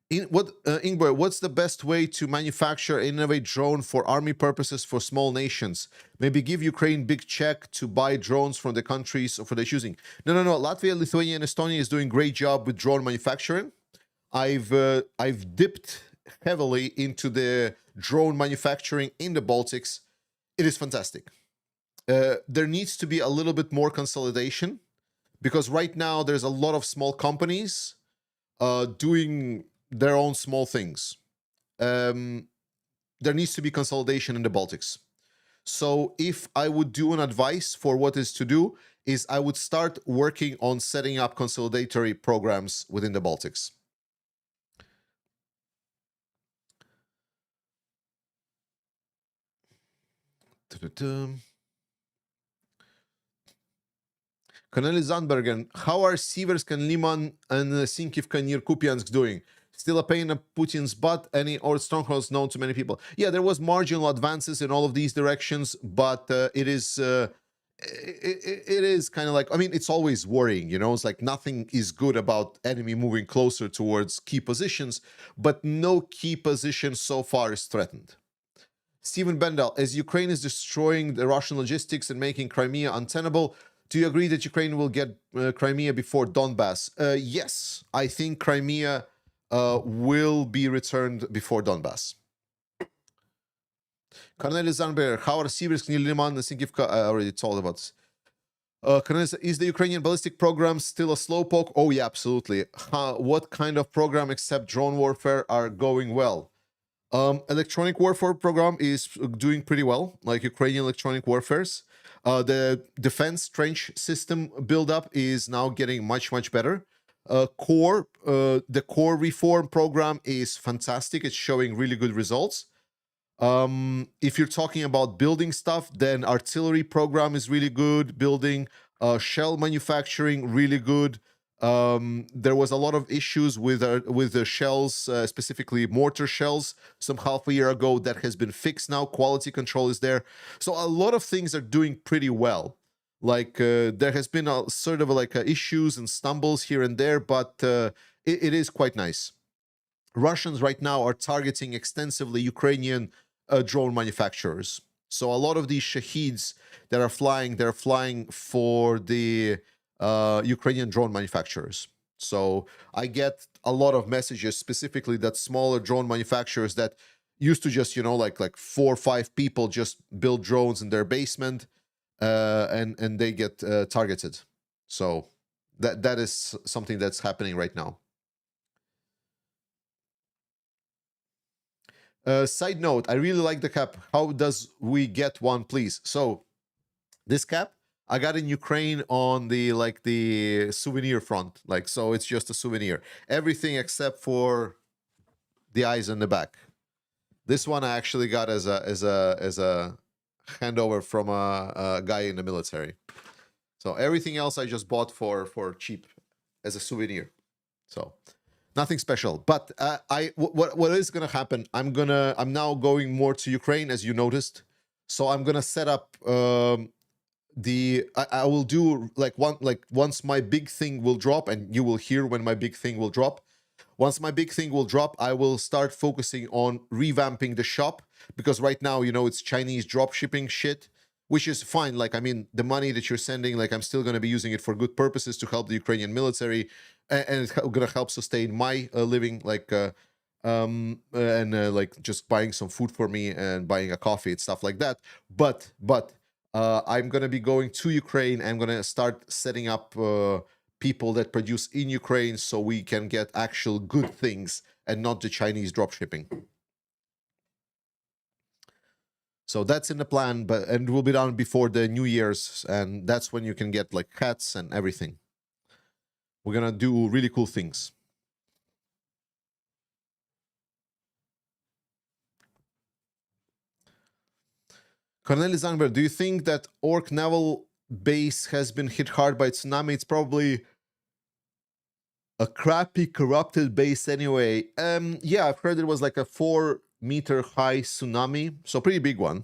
Ingber, what's the best way to manufacture and innovate drone for army purposes for small nations? Maybe give Ukraine big check to buy drones from the countries for their choosing. No. Latvia, Lithuania, and Estonia is doing great job with drone manufacturing. I've dipped heavily into the drone manufacturing in the Baltics. It is fantastic. There needs to be a little bit more consolidation, because right now there's a lot of small companies doing their own small things. there needs to be consolidation in the Baltics. So if I would do an advice for what is to do, is I would start working on setting up consolidatory programs within the Baltics. Colonel Zandbergen, how are Siversk and Liman and Sinkivka near Kupiansk doing? Still a pain in Putin's butt? Any or strongholds known to many people? Yeah, there was marginal advances in all of these directions, but it is kind of like, I mean, it's always worrying, you know, it's like nothing is good about enemy moving closer towards key positions, but no key position so far is threatened. Stephen Bendel, as Ukraine is destroying the Russian logistics and making Crimea untenable, do you agree that Ukraine will get Crimea before Donbass? Yes, I think Crimea will be returned before Donbass. Colonel Zanber, how are Siversk, Liman, and Sinkivka? I already told about this. Colonel, is the Ukrainian ballistic program still a slowpoke? Oh, yeah, absolutely. What kind of program except drone warfare are going well? Electronic warfare program is doing pretty well, like Ukrainian electronic warfares. The defense trench system build-up is now getting much, much better. The core reform program is fantastic. It's showing really good results. If you're talking about building stuff, then artillery program is really good. Building shell manufacturing, really good. There was a lot of issues with the shells, specifically mortar shells, some half a year ago. That has been fixed now. Quality control is there. So a lot of things are doing pretty well. Like there has been a sort of like issues and stumbles here and there, but it is quite nice. Russians right now are targeting extensively Ukrainian drone manufacturers. So a lot of these Shaheds that are flying, they're flying for the Ukrainian drone manufacturers. So I get a lot of messages specifically that smaller drone manufacturers that used to just, you know, like 4 or 5 people just build drones in their basement and they get targeted. So that is something that's happening right now. Side note, I really like the cap. How does we get one, please? So this cap I got in Ukraine on the souvenir front. Like, so it's just a souvenir. Everything except for the eyes and the back. This one I actually got as a handover from a guy in the military. So everything else I just bought for cheap as a souvenir. So nothing special. But what is gonna happen? I'm now going more to Ukraine, as you noticed. So I'm gonna set up I will do once my big thing will drop, and you will hear when my big thing will drop. Once my big thing will drop, I will start focusing on revamping the shop, because right now, you know, it's Chinese drop shipping shit, which is fine. Like, I mean, the money that you're sending, like, I'm still going to be using it for good purposes to help the Ukrainian military, and it's going to help sustain my living, like, like just buying some food for me and buying a coffee and stuff like that. But I'm going to be going to Ukraine. I'm going to start setting up people that produce in Ukraine so we can get actual good things and not the Chinese drop shipping. So that's in the plan, and it will be done before the New Year's, and that's when you can get like hats and everything. We're going to do really cool things. Colonel Zangber, do you think that Orc Naval base has been hit hard by tsunami? It's probably a crappy, corrupted base anyway. Yeah, I've heard it was like a 4-meter high tsunami, so pretty big one.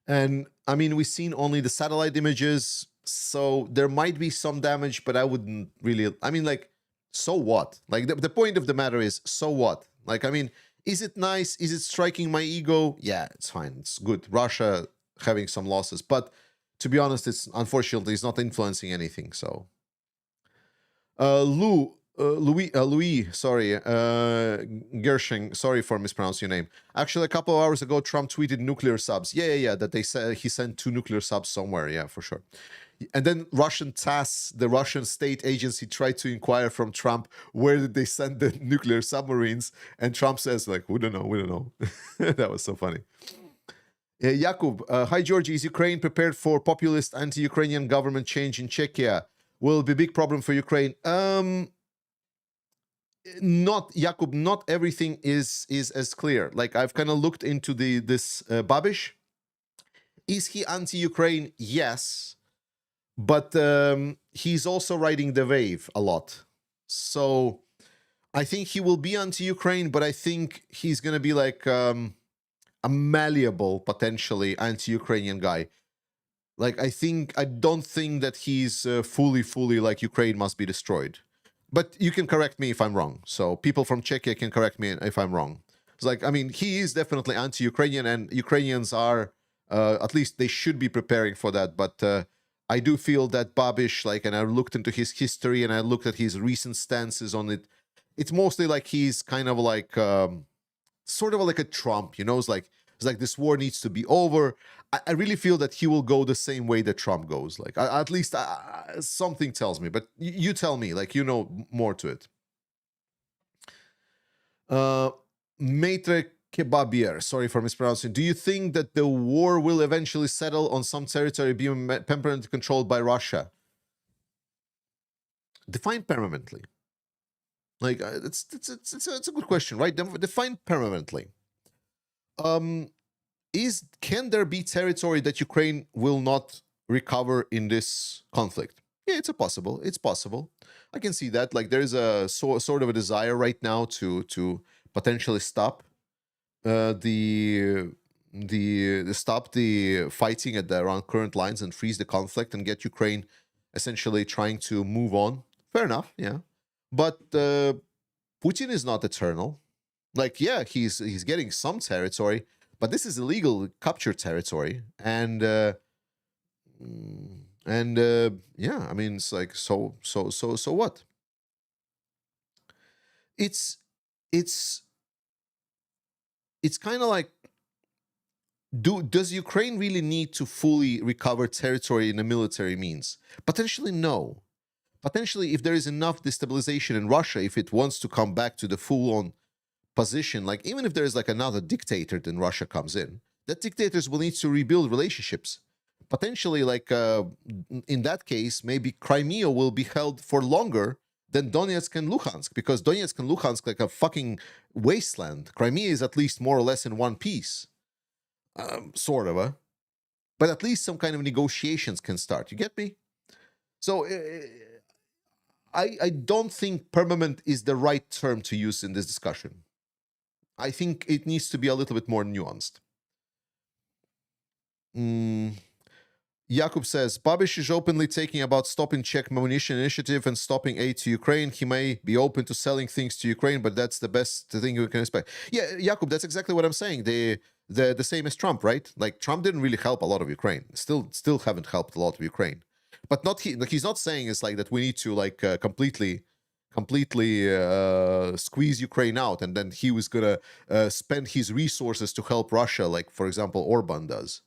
And I mean, we've seen only the satellite images, so there might be some damage, but I wouldn't really, I mean, like, so what? Like, the point of the matter is, so what? Like, I mean, is it nice? Is it striking my ego? Yeah, it's fine. It's good. Russia having some losses, but to be honest, it's unfortunately it's not influencing anything. So, Louis, sorry, Gershing, sorry for mispronouncing your name. Actually, a couple of hours ago, Trump tweeted nuclear subs. Yeah, that they said he sent 2 nuclear subs somewhere. Yeah, for sure. And then Russian TASS, the Russian state agency, tried to inquire from Trump, where did they send the nuclear submarines? And Trump says, like, we don't know. That was so funny. Jakub, hi Georgie, is Ukraine prepared for populist anti-Ukrainian government change in Czechia? Will it be a big problem for Ukraine? Not, Jakub, not everything is as clear. Like, I've kind of looked into this Babiš. Is he anti-Ukraine? Yes. But he's also riding the wave a lot. So I think he will be anti-Ukraine, but I think he's going to be like a malleable, potentially anti-Ukrainian guy. Like, I don't think that he's fully like Ukraine must be destroyed. But you can correct me if I'm wrong. So people from Czechia can correct me if I'm wrong. It's like, I mean, he is definitely anti-Ukrainian, and Ukrainians are, at least they should be preparing for that. But I do feel that Babiš, like, and I looked into his history and I looked at his recent stances on it. It's mostly like he's kind of like, sort of like a Trump, you know, it's like this war needs to be over. I really feel that he will go the same way that Trump goes. Like, at least something tells me, but you tell me, like, you know more to it. Maitre Kebabier, sorry for mispronouncing. Do you think that the war will eventually settle on some territory being permanently controlled by Russia? Define permanently. Like, it's a good question, right? Define permanently. Can there be territory that Ukraine will not recover in this conflict? Yeah, it's possible. I can see that. Like, there is a sort of a desire right now to potentially stop the fighting at around current lines and freeze the conflict and get Ukraine essentially trying to move on. Fair enough, yeah. But Putin is not eternal. Like, yeah, he's getting some territory, but this is illegal captured territory, and yeah, I mean, it's like, so what? It's kind of like, does Ukraine really need to fully recover territory in a military means? Potentially, no. Potentially, if there is enough destabilization in Russia, if it wants to come back to the full-on position, like, even if there is like another dictator, then Russia comes in, that dictators will need to rebuild relationships. Potentially, like, in that case, maybe Crimea will be held for longer than Donetsk and Luhansk, because Donetsk and Luhansk, like a fucking wasteland. Crimea is at least more or less in one piece. Sort of, but at least some kind of negotiations can start. You get me? So I don't think permanent is the right term to use in this discussion. I think it needs to be a little bit more nuanced. Jakub says, Babiš is openly talking about stopping Czech munition initiative and stopping aid to Ukraine. He may be open to selling things to Ukraine, but that's the best thing we can expect. Yeah, Jakub, that's exactly what I'm saying. The same as Trump, right? Like, Trump didn't really help a lot of Ukraine. Still haven't helped a lot of Ukraine. But he's not saying it's like that we need to like completely squeeze Ukraine out, and then he was gonna spend his resources to help Russia, like, for example, Orban does.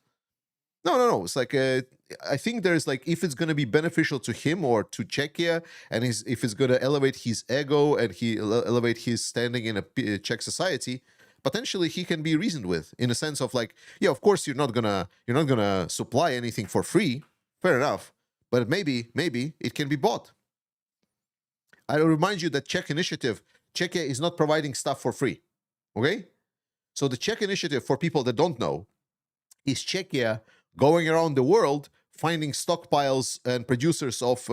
No. It's like, I think there's like, if it's going to be beneficial to him or to Czechia, and if it's going to elevate his ego and elevate his standing in a Czech society, potentially he can be reasoned with, in a sense of like, yeah, of course you're not gonna supply anything for free. Fair enough, but maybe it can be bought. I remind you that Czechia is not providing stuff for free. Okay, so the Czech initiative, for people that don't know, is Czechia going around the world finding stockpiles and producers of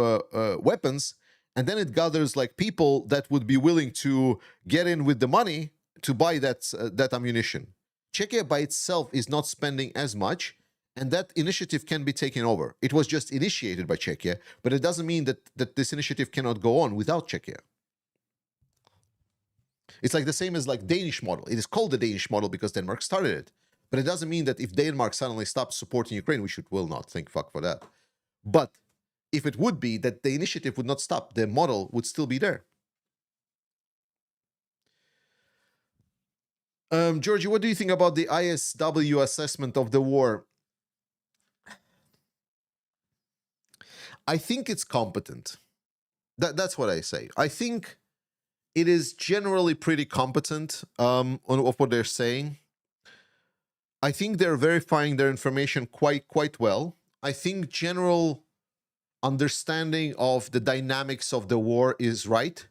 weapons, and then it gathers like people that would be willing to get in with the money to buy that ammunition. Czechia by itself is not spending as much, and that initiative can be taken over. It was just initiated by Czechia, but it doesn't mean that this initiative cannot go on without Czechia. It's like the same as like Danish model. It is called the Danish model because Denmark started it. But it doesn't mean that if Denmark suddenly stops supporting Ukraine, we will not think fuck for that. But if it would be that the initiative would not stop, the model would still be there. Georgie, what do you think about the ISW assessment of the war? I think it's competent. That's what I say. I think it is generally pretty competent on of what they're saying. I think they're verifying their information quite well. I think general understanding of the dynamics of the war is right.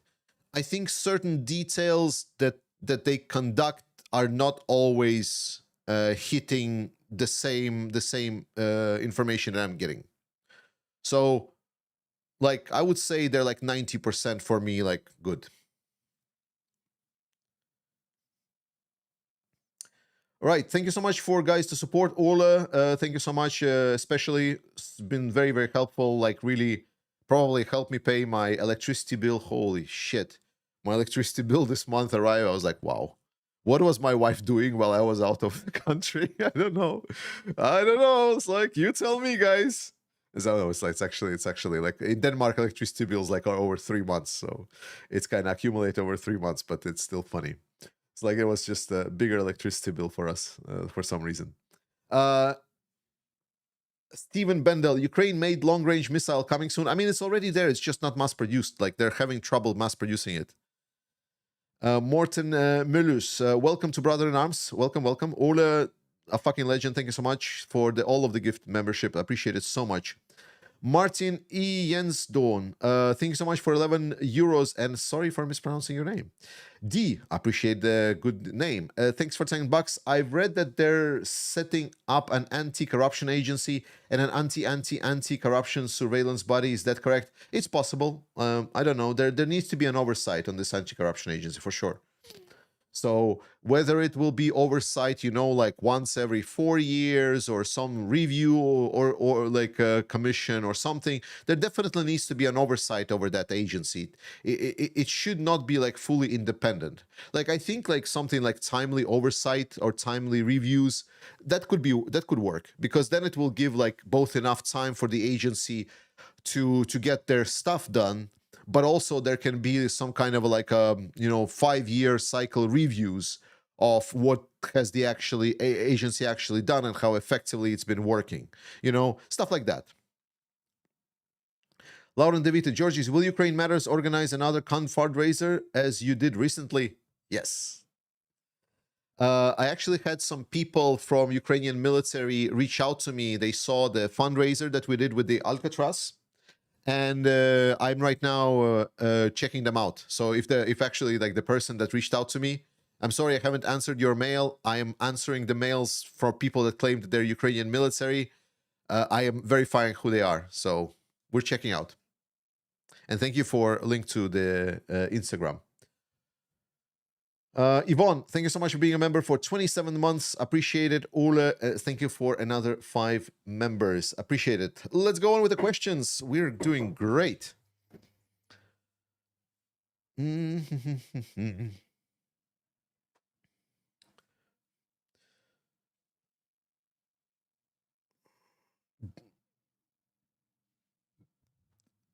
I think certain details that they conduct are not always hitting the same information that I'm getting. So, like, I would say they're like 90% for me, like, good. All right, thank you so much for guys to support Ola. Thank you so much, especially it's been very helpful. Like, really, probably helped me pay my electricity bill. Holy shit, my electricity bill this month arrived. I was like, wow, what was my wife doing while I was out of the country? I don't know. It's like, you tell me, guys. So it's actually like in Denmark, electricity bills like are over 3 months, so it's kind of accumulate over 3 months, but it's still funny. It's like it was just a bigger electricity bill for us for some reason. Stephen Bendel, Ukraine made long-range missile coming soon. I mean, it's already there. It's just not mass-produced. Like, they're having trouble mass-producing it. Morten Mullus, welcome to Brother in Arms. Welcome. Ola, a fucking legend. Thank you so much for all of the gift membership. I appreciate it so much. Martin E. Jensdorn, thank you so much for 11 euros, and sorry for mispronouncing your name. D, appreciate the good name. Thanks for 10 bucks. I've read that they're setting up an anti-corruption agency and an anti-corruption surveillance body. Is that correct? It's possible. I don't know. There needs to be an oversight on this anti-corruption agency for sure. So whether it will be oversight, like once every 4 years or some review or like a commission or something, there definitely needs to be an oversight over that agency. It should not be like fully independent. Like, I think like something like timely oversight or timely reviews, that could work, because then it will give like both enough time for the agency to get their stuff done, but also there can be some kind of like 5-year cycle reviews of what has the agency actually done and how effectively it's been working, stuff like that. Lauren DeVita, Georgies, will Ukraine Matters organize another fundraiser as you did recently? Yes. I actually had some people from Ukrainian military reach out to me. They saw the fundraiser that we did with the Alcatraz, and I'm right now checking them out. So if actually like the person that reached out to me, I'm sorry I haven't answered your mail. I am answering the mails for people that claim that they're Ukrainian military. I am verifying who they are. So we're checking out. And thank you for a link to the Instagram. Yvonne, thank you so much for being a member for 27 months. Appreciate it. Ola, thank you for another 5 members. Appreciate it. Let's go on with the questions. We're doing great.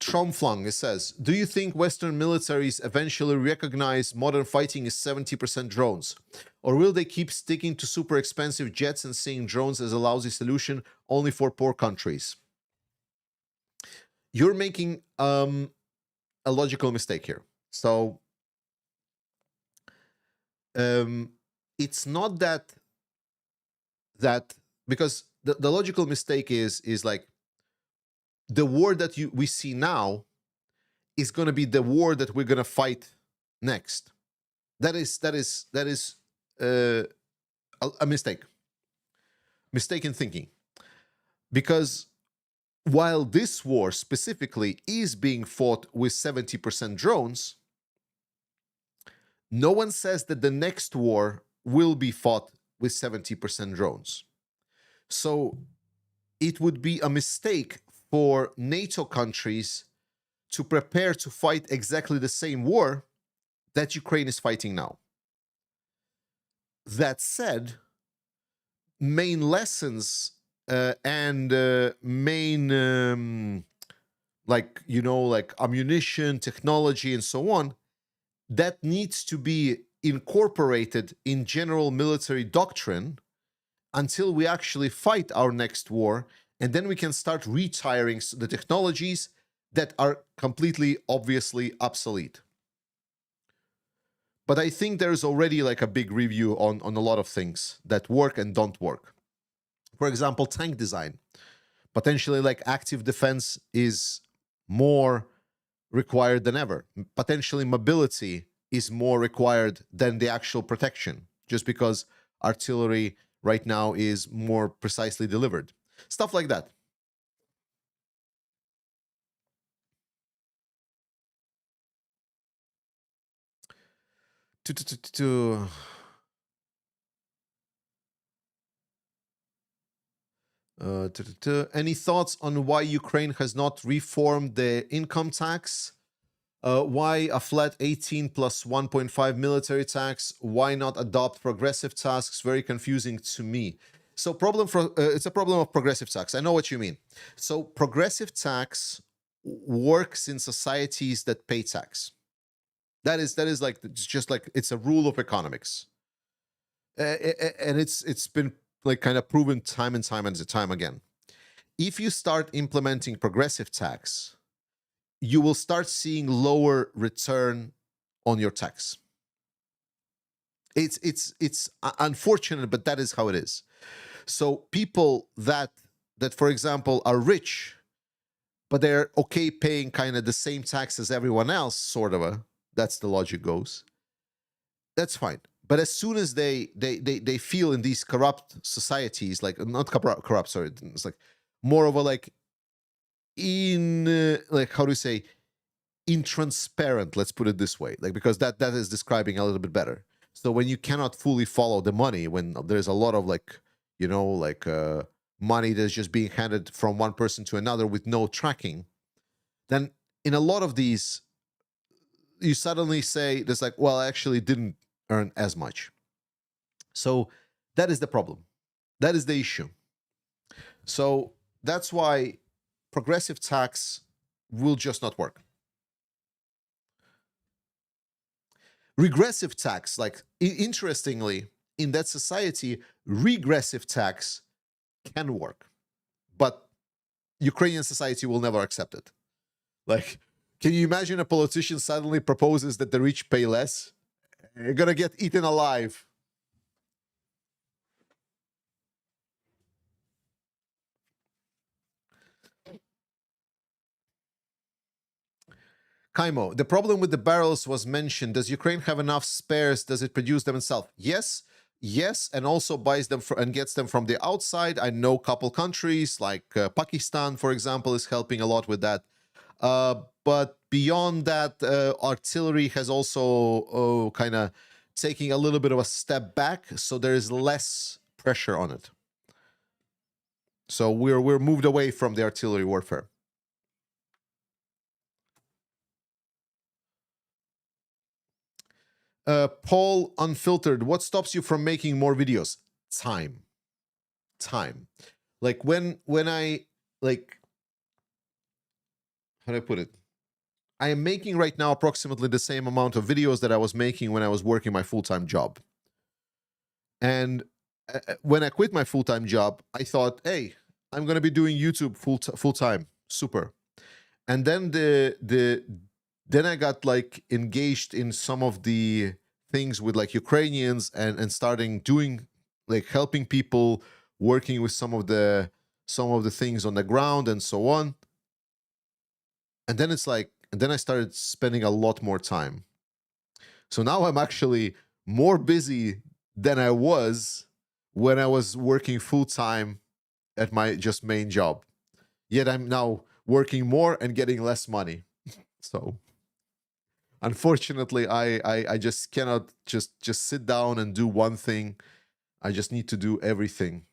Tromflung, it says, do you think Western militaries eventually recognize modern fighting is 70% drones? Or will they keep sticking to super expensive jets and seeing drones as a lousy solution only for poor countries? You're making a logical mistake here. So it's not that because the logical mistake is like, the war that we see now is going to be the war that we're going to fight next. That is a mistake. Mistaken thinking. Because while this war specifically is being fought with 70% drones, no one says that the next war will be fought with 70% drones. So it would be a mistake for NATO countries to prepare to fight exactly the same war that Ukraine is fighting now. That said, main lessons and main like ammunition, technology, and so on, that needs to be incorporated in general military doctrine until we actually fight our next war And then we can start retiring the technologies that are completely, obviously obsolete. But I think there's already like a big review on a lot of things that work and don't work. For example, tank design. Potentially like active defense is more required than ever. Potentially mobility is more required than the actual protection, just because artillery right now is more precisely delivered. Stuff like that. Any thoughts on why Ukraine has not reformed the income tax? Why a flat 18 plus 1.5 military tax? Why not adopt progressive tasks? Very confusing to me. So it's a problem of progressive tax. I know what you mean. So progressive tax works in societies that pay tax. That is like, it's just like, it's a rule of economics. And it's been like kind of proven time and time again. If you start implementing progressive tax, you will start seeing lower return on your tax. It's unfortunate, but that is how it is. So people that for example are rich, but they're okay paying kind of the same tax as everyone else, sort of that's the logic goes. That's fine. But as soon as they feel in these corrupt societies, like not corrupt, sorry, it's like more of a like like how do you say, intransparent, let's put it this way, like, because that is describing a little bit better. So when you cannot fully follow the money, when there's a lot of like, you know, like money that's just being handed from one person to another with no tracking, then in a lot of these, you suddenly say there's like, well, I actually didn't earn as much. So that is the problem. That is the issue. So that's why progressive tax will just not work. Regressive tax, like interestingly, in that society, regressive tax can work, but Ukrainian society will never accept it. Like, can you imagine a politician suddenly proposes that the rich pay less? You're gonna get eaten alive. Kaimo, the problem with the barrels was mentioned. Does Ukraine have enough spares? Does it produce them itself? Yes, and also buys them and gets them from the outside. I know a couple countries like Pakistan, for example, is helping a lot with that. But beyond that, artillery has also kind of taking a little bit of a step back, so there is less pressure on it. So we're moved away from the artillery warfare. Paul Unfiltered, what stops you from making more videos? Time. Like when I, like, how do I put it? I am making right now approximately the same amount of videos that I was making when I was working my full-time job. And when I quit my full-time job, I thought, hey, I'm going to be doing YouTube full-time. Super. And then then I got like engaged in some of the things with like Ukrainians and starting doing like helping people, working with some of the things on the ground and so on. And then it's like, and then I started spending a lot more time. So now I'm actually more busy than I was when I was working full-time at my just main job. Yet I'm now working more and getting less money. So unfortunately, I just cannot just sit down and do one thing. I just need to do everything.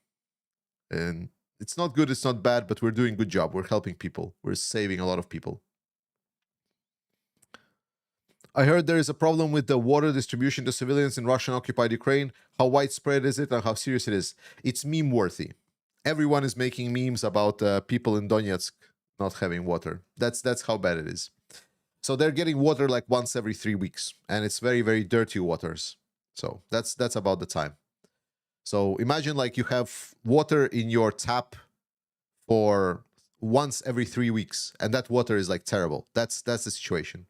And it's not good, it's not bad, but we're doing a good job. We're helping people. We're saving a lot of people. I heard there is a problem with the water distribution to civilians in Russian-occupied Ukraine. How widespread is it and how serious it is? It's meme-worthy. Everyone is making memes about people in Donetsk not having water. That's how bad it is. So they're getting water like once every 3 weeks, and it's very, very dirty waters. So that's about the time. So imagine like you have water in your tap for once every 3 weeks, and that water is like terrible. That's the situation.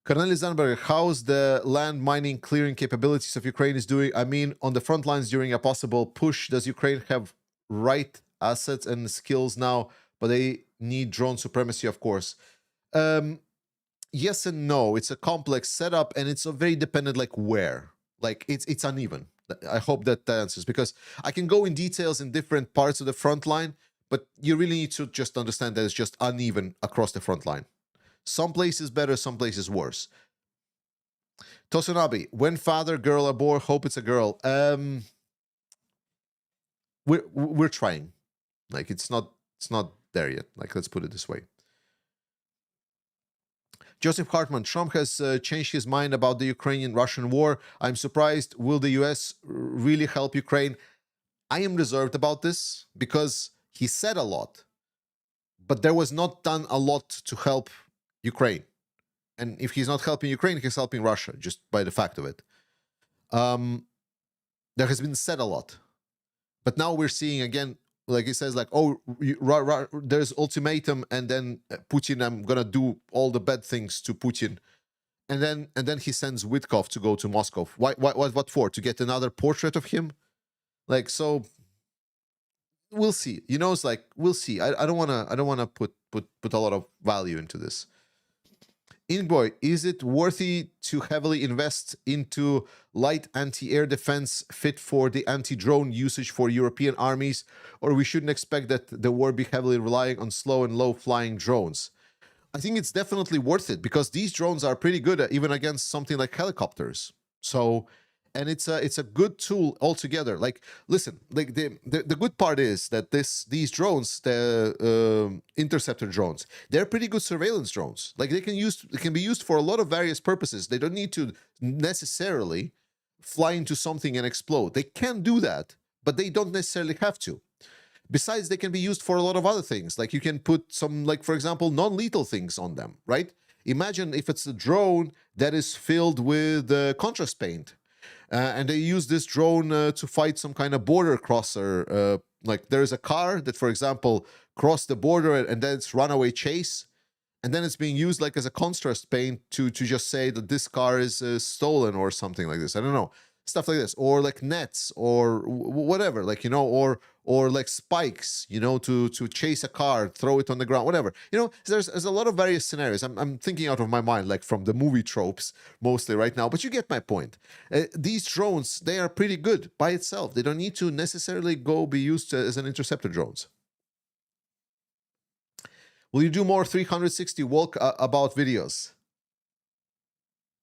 Colonel Zanberg, how's the land mining clearing capabilities of Ukraine is doing? I mean, on the front lines during a possible push, does Ukraine have right assets and skills now, but they need drone supremacy, of course? Yes and no. It's a complex setup, and it's a very dependent, like where. Like it's uneven. I hope that answers, because I can go in details in different parts of the front line, but you really need to just understand that it's just uneven across the front line. Some places better, some places worse. Tosunabi, when father, girl, or boy, hope it's a girl. We're trying. Like it's not there yet. Like, let's put it this way. Joseph Hartman, Trump has changed his mind about the Ukrainian-Russian war. I'm surprised. Will the US really help Ukraine? I am reserved about this because he said a lot, but there was not done a lot to help Ukraine. And if he's not helping Ukraine, he's helping Russia, just by the fact of it. There has been said a lot. But now we're seeing again, like he says, like, oh, there's ultimatum, and then Putin, I'm gonna do all the bad things to Putin, and then he sends Witkov to go to Moscow. What for? To get another portrait of him? Like, so we'll see. You know, it's like we'll see. I don't wanna put a lot of value into this. Inboy, is it worthy to heavily invest into light anti-air defense fit for the anti-drone usage for European armies, or we shouldn't expect that the war be heavily relying on slow and low-flying drones? I think it's definitely worth it, because these drones are pretty good even against something like helicopters. So, and it's a good tool altogether. Like, listen, like the good part is that these drones, the Interceptor drones, they're pretty good surveillance drones. Like, they can be used for a lot of various purposes. They don't need to necessarily fly into something and explode. They can do that, but they don't necessarily have to. Besides, they can be used for a lot of other things. Like, you can put some, like, for example, non-lethal things on them, right? Imagine if it's a drone that is filled with contrast paint. And they use this drone to fight some kind of border crosser. Like, there is a car that, for example, crossed the border, and then it's runaway chase. And then it's being used like as a contrast paint to just say that this car is stolen or something like this. I don't know. Stuff like this. Or like nets or whatever. Like, you know, or like spikes, you know, to chase a car, throw it on the ground, whatever. You know, there's a lot of various scenarios. I'm thinking out of my mind, like from the movie tropes mostly right now, but you get my point. These drones, they are pretty good by itself. They don't need to necessarily be used as an interceptor drones. Will you do more 360 walk about videos?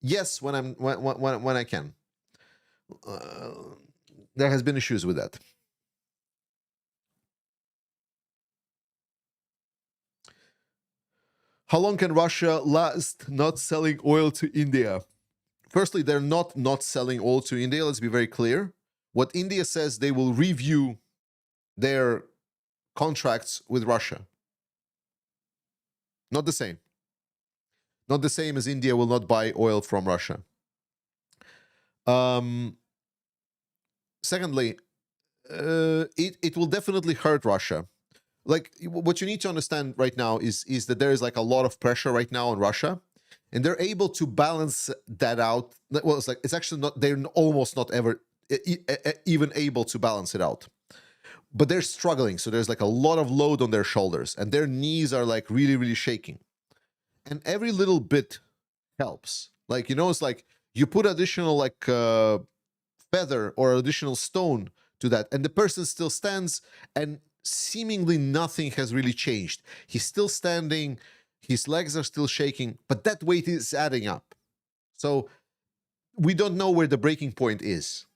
Yes, when I can. There has been issues with that. How long can Russia last not selling oil to India? Firstly, they're not selling oil to India. Let's be very clear. What India says, they will review their contracts with Russia. Not the same. Not the same as India will not buy oil from Russia. Secondly, it will definitely hurt Russia. Like, what you need to understand right now is that there is like a lot of pressure right now on Russia, and they're able to balance that out. Well, it's actually not. They're almost not ever even able to balance it out. But they're struggling, so there's like a lot of load on their shoulders, and their knees are like really, really shaking. And every little bit helps. Like, you know, it's like you put additional like feather or additional stone to that, and the person still stands, and seemingly nothing has really changed. He's still standing, his legs are still shaking, but that weight is adding up. So we don't know where the breaking point is.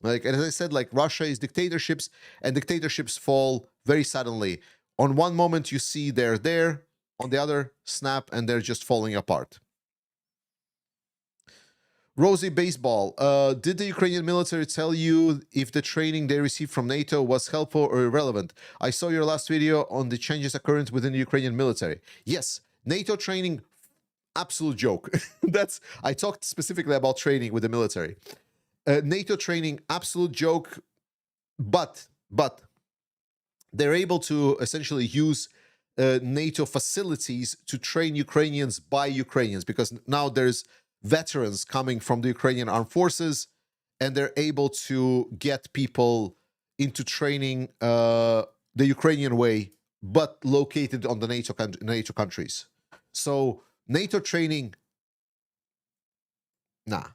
Like, as I said, like, Russia is dictatorships, and dictatorships fall very suddenly. On one moment you see they're there, on the other, snap, and they're just falling apart. Rosie Baseball, did the Ukrainian military tell you if the training they received from NATO was helpful or irrelevant? I saw your last video on the changes occurring within the Ukrainian military. Yes, NATO training, absolute joke. I talked specifically about training with the military. NATO training, absolute joke, but they're able to essentially use NATO facilities to train Ukrainians by Ukrainians, because now there's veterans coming from the Ukrainian armed forces, and they're able to get people into training the Ukrainian way, but located on the NATO countries. So NATO training, nah.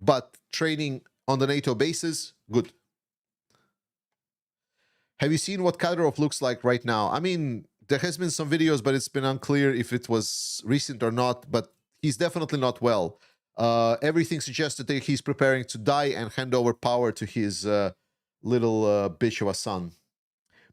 But training on the NATO bases, good. Have you seen what Kadyrov looks like right now? I mean, there has been some videos, but it's been unclear if it was recent or not, but he's definitely not well. Everything suggests that he's preparing to die and hand over power to his little bitch of a son.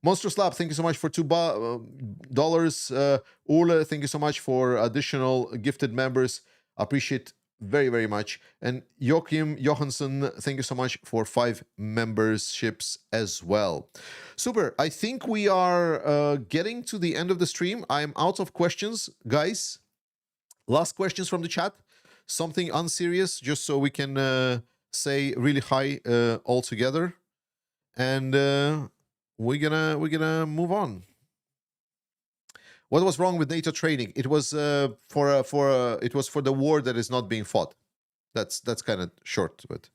Monster Slab, thank you so much for $2. Ule, thank you so much for additional gifted members. Appreciate very, very much. And Joachim Johansson, thank you so much for 5 memberships as well. Super. I think we are getting to the end of the stream. I am out of questions, guys. Last questions from the chat. Something unserious, just so we can say really hi all together. And we're gonna move on. What was wrong with NATO training? It was for the war that is not being fought. That's kind of short, but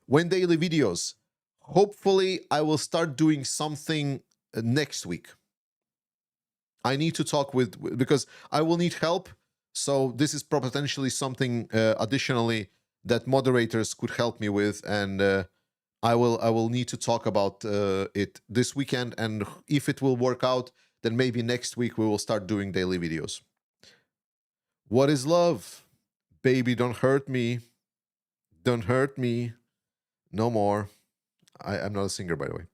when daily videos. Hopefully, I will start doing something next week. I need to talk with because I will need help. So this is potentially something additionally that moderators could help me with, and I will need to talk about it this weekend. And if it will work out, then maybe next week we will start doing daily videos. What is love? Baby, don't hurt me. Don't hurt me. No more. I'm not a singer, by the way.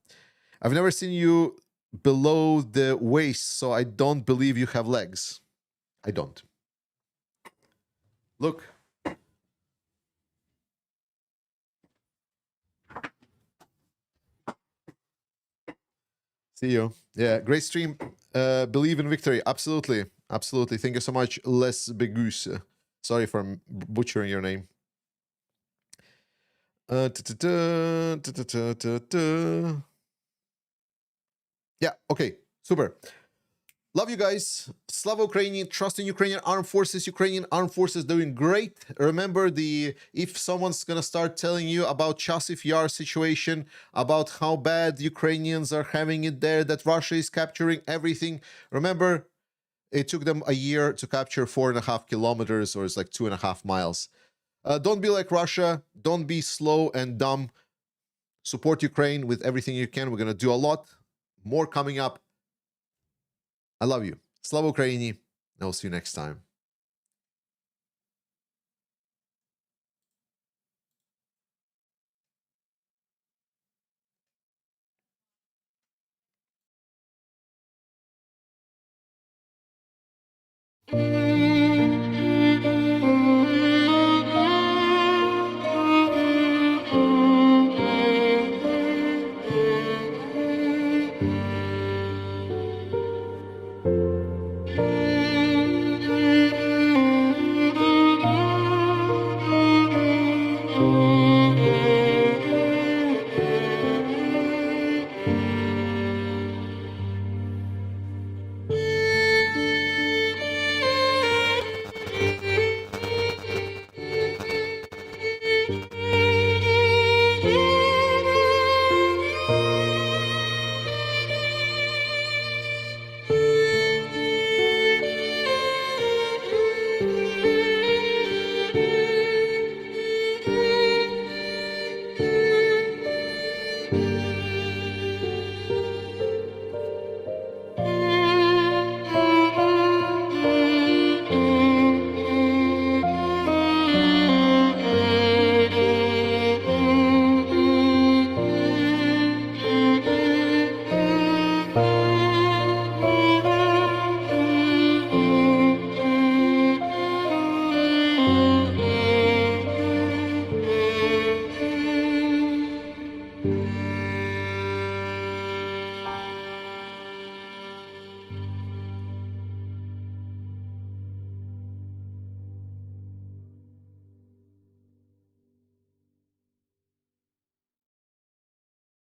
I've never seen you below the waist, so I don't believe you have legs. I don't. Look. See you. Yeah, great stream. Believe in victory. Absolutely. Absolutely. Thank you so much, Les Begus. Sorry for butchering your name. Yeah, okay. Super. Love you guys. Slava Ukraini, trust in Ukrainian armed forces. Ukrainian armed forces doing great. Remember, if someone's gonna start telling you about Chasiv Yar situation, about how bad Ukrainians are having it there, that Russia is capturing everything. Remember, it took them a year to capture 4.5 kilometers, or it's like 2.5 miles. Don't be like Russia. Don't be slow and dumb. Support Ukraine with everything you can. We're gonna do a lot more coming up. I love you. Slava Ukraini. I'll see you next time.